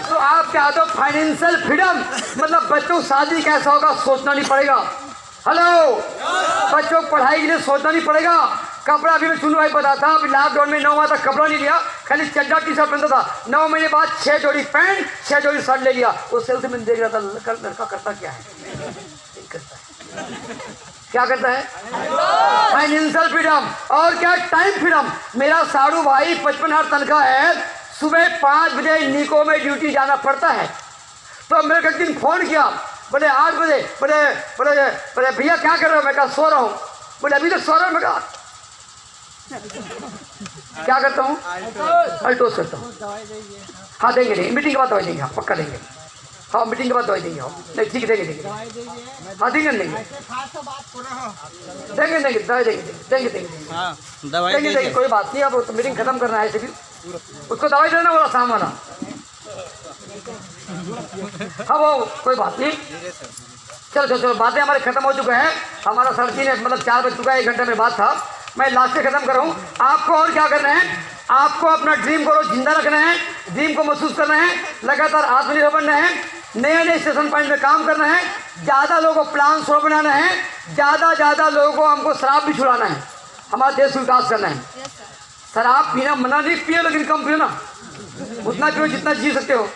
तो आप क्या तो फाइनेंशियल फ्रीडम, मतलब बच्चों शादी कैसा होगा सोचना नहीं पड़ेगा। हेलो, बच्चों को पढ़ाई के लिए सोचना नहीं पड़ेगा। कपड़ा अभी मैं चुनू भाई बताता, अभी लॉकडाउन में 9 माह तक कपड़ा नहीं लिया, खाली चड्डा टी शर्ट पहनता था। 9 महीने बाद 6 जोड़ी पैंट 6 जोड़ी शर्ट ले लिया। उससे उसे मैं देख रहा था लड़का करता क्या है, करता है क्या करता है? Financial freedom. और क्या? Time freedom. मेरा साड़ू भाई 55,000 तनख्वाह है, सुबह 5 बजे निको में ड्यूटी जाना पड़ता है। तो मेरे एक दिन फोन किया, बोले 8 बजे, बोले बोले बोले भैया क्या कर रहे हो? मैं कहा सो रहा हूँ। बोले अभी तक सो रहा हूँ? मैं कहा क्या करता हूँ? अल्टोस करता हूँ। हाँ देंगे देंगे, मीटिंग के बाद दवाई देंगे, हाँ पक्का देंगे। हाँ मीटिंग के बाद दवाई देंगे। हाँ नहीं ठीक है, देंगे हाँ देंगे देंगे देंगे देंगे दवाई देंगे देंगे कोई बात नहीं। अब तो मीटिंग खत्म करना है, फिर उसको दवाई देना बोला शाम वाला। हाँ वो कोई बात नहीं, चलो चलो चलो बातें हमारे खत्म हो चुका है। हमारा 3:30 मतलब 4 बज चुका है, 1 घंटे में बात था। मैं लास्ट से खत्म कर रहा हूँ। आपको और क्या करना है? आपको अपना ड्रीम को जिंदा रखना है, ड्रीम को महसूस करना है, लगातार आत्मनिर्भर बनना है, नए नए स्टेशन पॉइंट में काम करना है, ज़्यादा लोगों को प्लान शो बनाना है, ज़्यादा लोगों को हमको शराब भी छुड़ाना है, हमारा देश विकास करना है। शराब पीना मना नहीं, पिए लेकिन कम पियो ना, उतना पियो जितना जी सकते हो।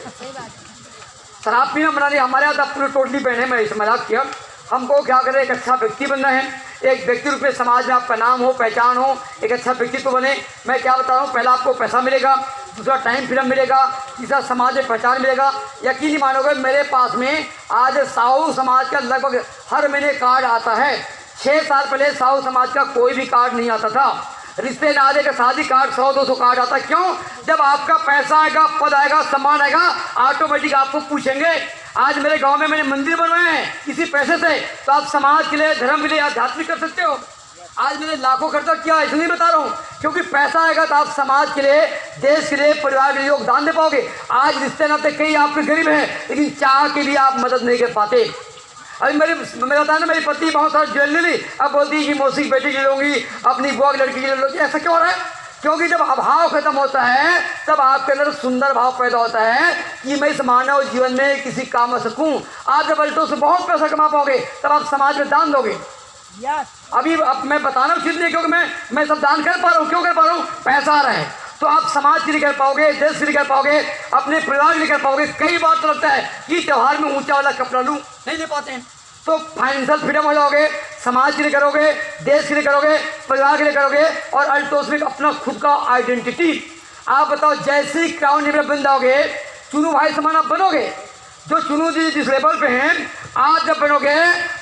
शराब पीना मना नहीं। हमारे यहाँ पूरे टोटली बैन है, मैं इस मजाक किया। हमको क्या करें? एक अच्छा व्यक्ति बनना है, एक व्यक्ति रूप में समाज में आपका नाम हो, पहचान हो, एक अच्छा व्यक्तित्व बने। मैं क्या बता रहा हूँ, पहला आपको पैसा मिलेगा, दूसरा टाइम फ्रीडम मिलेगा, तीसरा समाज में पहचान मिलेगा। यकीन नहीं मानोगे, मेरे पास में आज साहू समाज का लगभग हर महीने कार्ड आता है। 6 साल पहले साहू समाज का कोई भी कार्ड नहीं आता था। रिश्ते नाते का शादी कार्ड 100-200 कार्ड आता। क्यों? जब आपका पैसा आएगा, पद आएगा, सम्मान आएगा, ऑटोमेटिक आपको पूछेंगे। आज मेरे गांव में मैंने मंदिर बनवाए हैं इसी पैसे से, तो आप समाज के लिए, धर्म के लिए आध्यात्मिक कर सकते हो। आज मैंने लाखों खर्चा किया, इसलिए बता रहा हूँ क्योंकि पैसा आएगा तो आप समाज के लिए, देश के लिए, परिवार के लिए योगदान दे पाओगे। आज रिश्ते नाते कई आपके गरीब हैं, लेकिन चाह के भी आप मदद नहीं कर पाते। अभी मेरे बताया ना, मेरी पत्नी बहुत सारा ज्वेलरी ली, अब बोलती है कि मौसी की बेटी की लूँगी, अपनी बुआ की लड़की की लूँगी। ऐसा क्यों हो रहा है? क्योंकि जब अभाव खत्म होता है तब आपके अंदर सुंदर भाव पैदा होता है कि मैं इस मानव जीवन में किसी काम आ सकूं। आप जब अल्टो से बहुत पैसा कमा पाओगे तब आप समाज में दान दोगे। अभी अब मैं बताना उचित नहीं, क्योंकि मैं सब दान कर पा रहा हूँ। क्यों कर पा रहा हूँ? पैसा आ रहा है। तो आप समाज के लिए कर पाओगे, देश के लिए कर पाओगे, अपने परिवार के लिए कर पाओगे। कई बार तो लगता है कि त्यौहार में ऊंचा वाला कपड़ा लूँ, नहीं ले पाते हैं। तो फाइनेंशियल फ्रीडम हो जाओगे, समाज के लिए करोगे, देश के लिए करोगे, परिवार के लिए करोगे, और अल्टोस में अपना खुद का आइडेंटिटी। आप बताओ, जैसे ही क्राउन लेवल बन जाओगे, चुनू भाई समान आप बनोगे। जो चुनू जी जिस लेवल पे हैं, आप जब बनोगे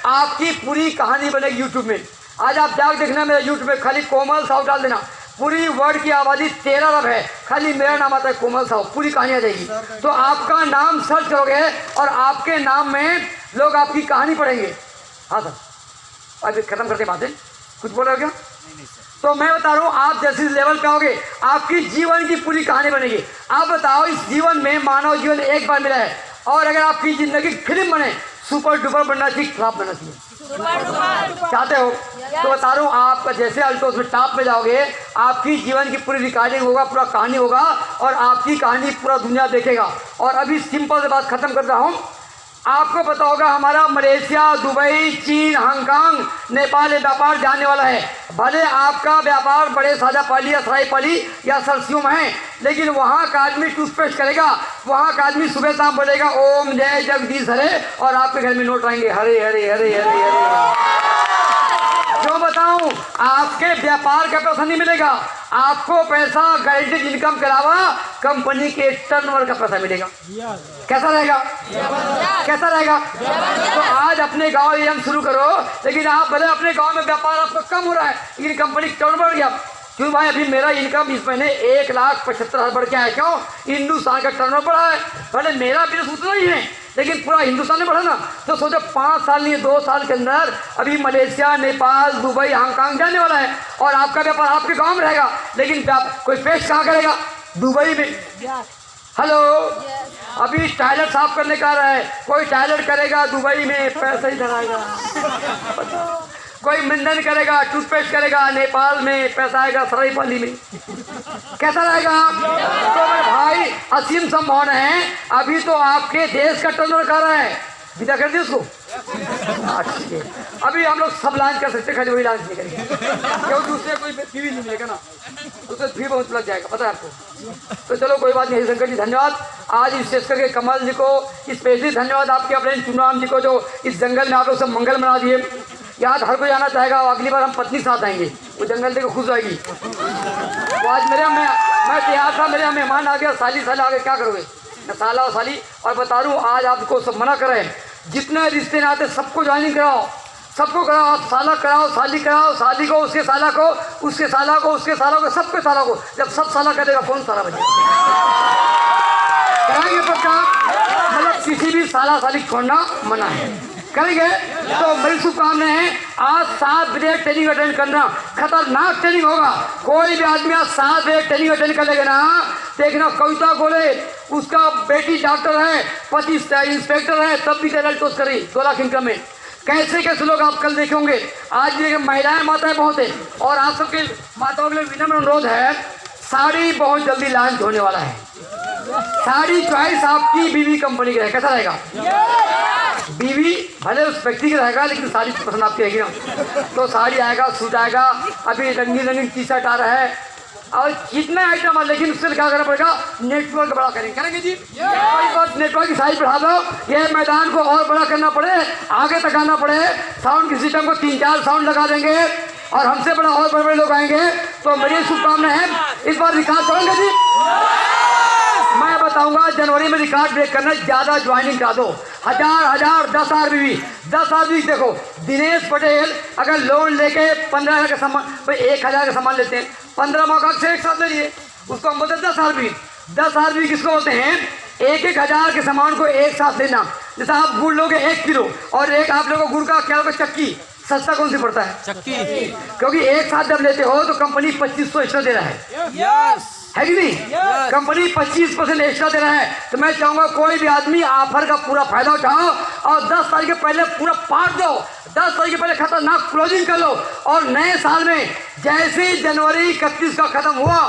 आपकी पूरी कहानी बनेगी यूट्यूब में। आज आप जाकर देखना मेरा यूट्यूब में, खाली कोमल साहू डाल देना, पूरी वर्ल्ड की आबादी 13 अरब है, खाली मेरा नाम आता है कोमल साहू, पूरी कहानी आ जाएगी। तो आपका नाम सर्च करोगे और आपके नाम में लोग आपकी कहानी पढ़ेंगे। हाँ सर, अभी खत्म करते बातें, कुछ बोल रहे हो क्या? तो मैं बता रहा हूँ, आप जैसे लेवल पे आओगे आपकी जीवन की पूरी कहानी बनेगी। आप बताओ, इस जीवन में मानव जीवन एक बार मिला है, और अगर आपकी जिंदगी फिल्म बने, सुपर डुपर बनना चाहिए, फ्लॉप बनना चाहिए, चाहते हो तो बता रहा हूँ, आपका जैसे अल्टोस में टॉप में जाओगे, आपकी जीवन की पूरी रिकॉर्डिंग होगा, पूरा कहानी होगा, और आपकी कहानी पूरा दुनिया देखेगा। और अभी सिंपल से बात खत्म कर रहा हूँ। आपको पता होगा, हमारा मलेशिया, दुबई, चीन, हांगकांग, नेपाल ये व्यापार जाने वाला है। भले आपका व्यापार बड़े साजा पाली या सराय पाली या सरसियों में है, लेकिन वहाँ का आदमी टूथपेस्ट करेगा, वहाँ का आदमी सुबह शाम बोलेगा ओम जय जगदीश हरे, और आपके घर में नोट आएंगे हरे हरे हरे हरे हरे। क्यों बताऊं? आपके व्यापार का पैसा नहीं मिलेगा, आपको पैसा गारंटीड इनकम के अलावा कंपनी के टर्नओवर का पैसा मिलेगा। कैसा रहेगा? कैसा रहेगा? तो आज अपने गांव एम शुरू करो, लेकिन आप भले अपने गांव में व्यापार आपका कम हो रहा है, लेकिन कंपनी टर्नओवर बढ़ गया। क्यों भाई? अभी मेरा इनकम इस महीने 1,75,000 बढ़ के आया। क्यों? हिंदुस्तान का टर्नओवर बढ़ा है। भले मेरा बिजनेस उतना ही है, लेकिन पूरा हिंदुस्तान में बढ़ा ना। तो सोचो 5 साल नहीं, 2 साल के अंदर अभी मलेशिया, नेपाल, दुबई, हांगकांग जाने वाला है, और आपका व्यापार आपके गांव में रहेगा, लेकिन कोई पेश कहाँ करेगा? दुबई में। हेलो, अभी टॉयलेट साफ करने का रहा है, कोई टॉयलेट करेगा दुबई में, पैसा ही धराएगा। कोई मंदन करेगा, टूथपेस्ट करेगा नेपाल में, पैसा आएगा सराईपाली में। कैसा रहेगा? तो मेरे भाई असीम संभावना है। अभी तो आपके देश का टर्नओवर कर रहा है, विदा कर दिए उसको। ठीक है, अभी हम लोग सब लॉन्च कर सकते, खाली वही लॉन्च नहीं करेंगे क्योंकि उससे कोई फी भी नहीं मिलेगा ना, उससे फी बहुत लग जाएगा, पता है आपको। तो चलो कोई बात नहीं, हरिशंकर जी धन्यवाद। आज इस स्टेज करके कमल जी को स्पेशली धन्यवाद, आपके अपने चुनाव जी को जो इस जंगल में आप लोग सब मंगल बना दिए। याद हर कोई आना चाहेगा, अगली बार हम पत्नी साथ आएंगे, वो जंगल देखो खुश आएगी। तो आज मैं तैयार था, मेरे मेहमान आ गया, साली साल आ गए, क्या करोगे? मैं साला और साली, और बता दूँ आज आपको सब मना करें, जितने रिश्ते नाते सबको ज्वाइनिंग कराओ, सबको कराओ, आप साला कराओ, साली कराओ, साली को, उसके साला को, उसके साला को, उसके साला को, सबके साला को। जब सब साला करेगा कौन साला बनेगा? कराएंगे पक्का, मतलब किसी भी साला साली छोड़ना मना है, करेंगे। तो मेरी शुभकामनाएं हैं, आज 7 बजे ट्रेनिंग अटेंड करना, खतरनाक ट्रेनिंग होगा। कोई भी आदमी आज 7 बजे ट्रेनिंग अटेंड कर लेगा ना, देखना कविता बोले उसका बेटी डॉक्टर है, पति इंस्पेक्टर है, तब भी अल्टोस करी 2 लाख इनकम में। कैसे कैसे लोग आप कल देखे होंगे। आज ये महिलाएं माताएं बहुत है, और आप सबके माताओं के लिए विनम्र अनुरोध है, साड़ी बहुत जल्दी लॉन्च होने वाला है। साड़ी चॉइस आपकी बीवी कंपनी की है, कैसा रहेगा? बीवी भले उस व्यक्ति का रहेगा, लेकिन साड़ी पसंद आपकी रहेगी ना। तो साड़ी आएगा, सूट आएगा, अभी रंगीन रंगीन टी शर्ट आ रहा है, और कितने आइटम है, लेकिन उससे क्या करना पड़ेगा? नेटवर्क बड़ा करेंगे जी। कोई बात नेटवर्क की साइज बढ़ा दो, ये मैदान को और बड़ा करना पड़े, आगे तक आना पड़े, साउंड की सिस्टम को 3-4 साउंड लगा देंगे, और हमसे बड़ा और बड़े बड़े लोग आएंगे। तो मेरी शुभकामनाएं है, इस बार रिकॉर्ड करेंगे जी। मैं बताऊंगा जनवरी में रिकॉर्ड ब्रेक करना, ज्यादा ज्वाइनिंग करा दो, 1000 10,000 बीवी, 10,000 बीवी। देखो दिनेश पटेल अगर लोन लेके 15,000 का सामान, भाई 1,000 का सामान लेते हैं, 15 मौका से एक साथ ले लिए, उसको हम बोलते हैं 10,000 बीवी। 10,000 बीवी किसको बोलते हैं? 1,000 के सामान को एक साथ लेना। जैसे आप गुड़ लोगे 1 किलो, और एक आप लोगों को गुड़ का क्या होगा? चक्की। सस्ता कौन सी पड़ता है? चक्की। क्योंकि एक साथ जब लेते हो तो कंपनी 2500 एक्स्ट्रा दे रहा है, है कि नहीं? कंपनी 25% एक्स्ट्रा दे रहा है। तो मैं चाहूंगा कोई भी आदमी ऑफर का पूरा फायदा उठाओ, और 10 तारीख के पहले पूरा पार्ट दो, 10 तारीख के पहले खतरनाक क्लोजिंग कर लो। और नए साल में जैसे जनवरी 31 का खत्म हुआ,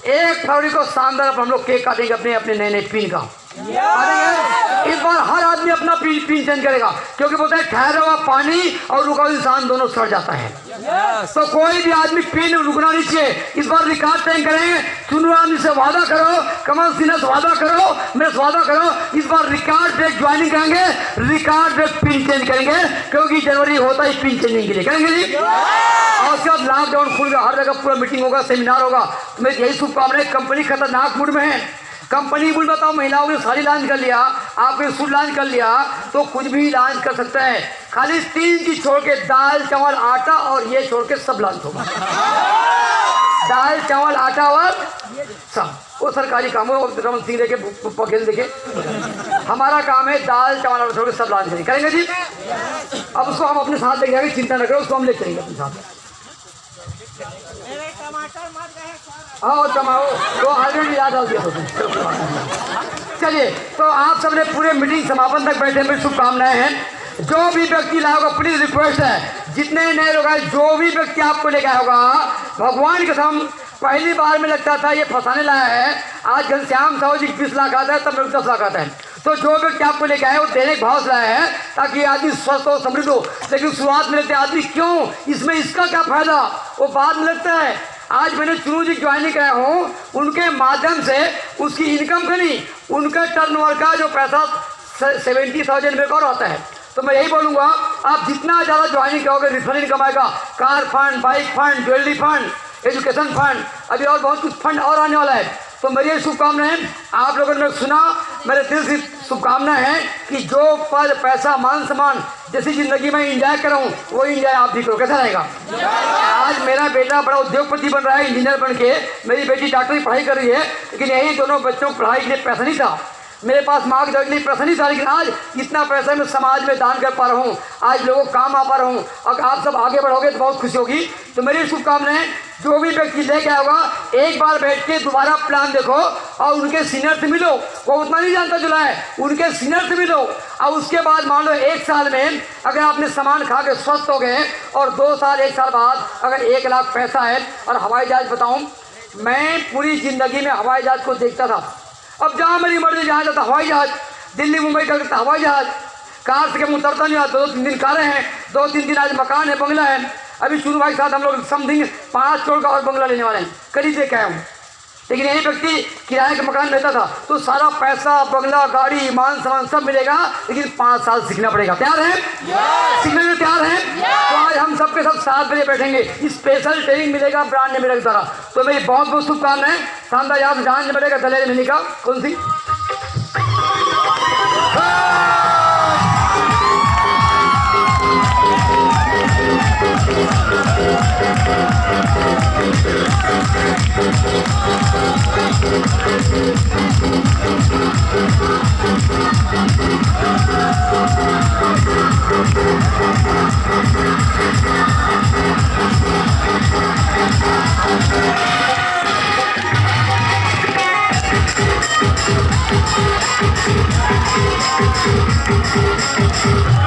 1 फरवरी को शानदार हम लोग केक काटेंगे अपने अपने नए नए पिन का। इस बार हर आदमी अपना पिन चेंज करेगा, क्योंकि बोलते हैं ठहरा हुआ पानी और रुका हुआ इंसान दोनों सड़ जाता है। तो कोई भी आदमी पिन रुकना नहीं चाहिए। इस बार रिकॉर्ड चेंज करेंगे, चुनाव से वादा करो, कमल सिन्हा से वादा करो, मेरे से वादा करो, इस बार रिकॉर्ड ब्रेक ज्वाइनिंग करेंगे, रिकॉर्ड ब्रेक पिन चेंज करेंगे, क्योंकि जनवरी होता ही पिन चेंजिंग के लिए करेंगे जी। और उसके बाद लॉकडाउन खुल गया, हर जगह पूरा मीटिंग होगा, सेमिनार होगा। तो मेरी यही शुभकामनाएं। कंपनी खतरनाक मूड में है। कंपनी बोल बताओ, महिलाओं ने साड़ी लॉन्च कर लिया, आपने सूट लॉन्च कर लिया, तो कुछ भी लॉन्च कर सकता है। खाली 3 चीज छोड़ के, दाल चावल आटा और ये छोड़ के सब लॉन्च होगा। दाल चावल आटा और सब, वो सरकारी काम है, रमन सिंह देखे बघेल देखे। हमारा काम है दाल चावल आटा छोड़ के सब लॉन्च करेंगे जी। अब उसको हम अपने साथ लेके जाएंगे, चिंता न करो, उसको हम ले चलेंगे अपने साथ। हाँ जमाओ, तो ऑलरेडी याद आ गया। चलिए, तो आप सबने पूरे मीटिंग समापन तक बैठे में शुभकामनाएं हैं। जो भी व्यक्ति लाएगा, प्लीज रिक्वेस्ट है, जितने नए लोग आए, जो भी व्यक्ति आपको लेके आया होगा, भगवान की कसम पहली बार में लगता था ये फंसाने लाया है, आज घनश्याम साहू जी 20 लाख आता है, तब मेरे 10 लाख आता है। तो जो व्यक्ति आपको लेके आए वो देने के भाव से लाया है, ताकि आदमी स्वस्थ हो, समृद्ध हो। लेकिन शुरुआत में लगते आदमी क्यों, इसमें इसका क्या फायदा, वो बाद में लगता है। आज मैंने चुनू जी ज्वाइनिंग कराया हूँ, उनके माध्यम से उसकी इनकम का नहीं, उनका टर्नओवर का जो पैसा 70,000 रुपये और आता है। तो मैं यही बोलूँगा, आप जितना ज़्यादा ज्वाइनिंग करोगे, रिफंड इनकम आएगा, car fund, bike fund, jewellery fund, education fund, अभी और बहुत कुछ फंड और आने वाला है। तो मेरी ये शुभकामनाएं, आप लोगों ने सुना, मेरे दिल से शुभकामनाएं हैं कि जो पद पैसा मान सम्मान जैसी जिंदगी में इंजॉय कर रहा हूँ, वो इंजॉय आप भी करो। कैसा रहेगा? आज मेरा बेटा बड़ा उद्योगपति बन रहा है, इंजीनियर बन के, मेरी बेटी डॉक्टरी पढ़ाई कर रही है, लेकिन यही दोनों बच्चों को पढ़ाई के लिए पैसा नहीं था। मेरे पास मार्ग देने के लिए प्रश्न नहीं था, लेकिन आज इतना पैसा मैं समाज में दान कर पा रहा हूँ, आज लोगों को काम आ पा रहा हूँ। अगर आप सब आगे बढ़ोगे तो बहुत खुशी होगी। तो मेरी शुभकामनाएं, जो भी व्यक्ति लेके आएगा एक बार बैठ के दोबारा प्लान देखो और उनके सीनियर से मिलो। वो उतना नहीं जानता जुला है, उनके सीनियर से मिलो। और उसके बाद मान लो 1 साल में अगर आपने सामान खा के स्वस्थ हो गए और 2 साल 1 साल बाद अगर 1 लाख पैसा है। और हवाई जहाज बताऊं, मैं पूरी ज़िंदगी में हवाई जहाज को देखता था। अब जहाँ मेरी मर्जी जहाँ जाता हवाई जहाज, दिल्ली मुंबई करता हवाई जहाज, कार से कभी उतरता नहीं, 2-3 दिन कारें हैं, 2-3 दिन आज मकान है, बंगला है। अभी चुनू भाई के साथ हम लोग समथिंग 5 करोड़ का और बंगला लेने वाले हैं, करीब दे के आया हूँ। लेकिन यही व्यक्ति किराए के मकान रहता था, तो सारा पैसा, बंगला, गाड़ी, मान सामान सब मिलेगा, लेकिन 5 साल सीखना पड़ेगा। तैयार है? सीखने में तैयार है? तो आज हम सबके सब 7 बजे बैठेंगे, स्पेशल ट्रेनिंग मिलेगा ब्रांड ने मेरे द्वारा। तो मेरी बहुत बहुत शुभकामनाएं। शानदार याद जान बढ़ेगा दलेर मिलने का कौन सी Yes!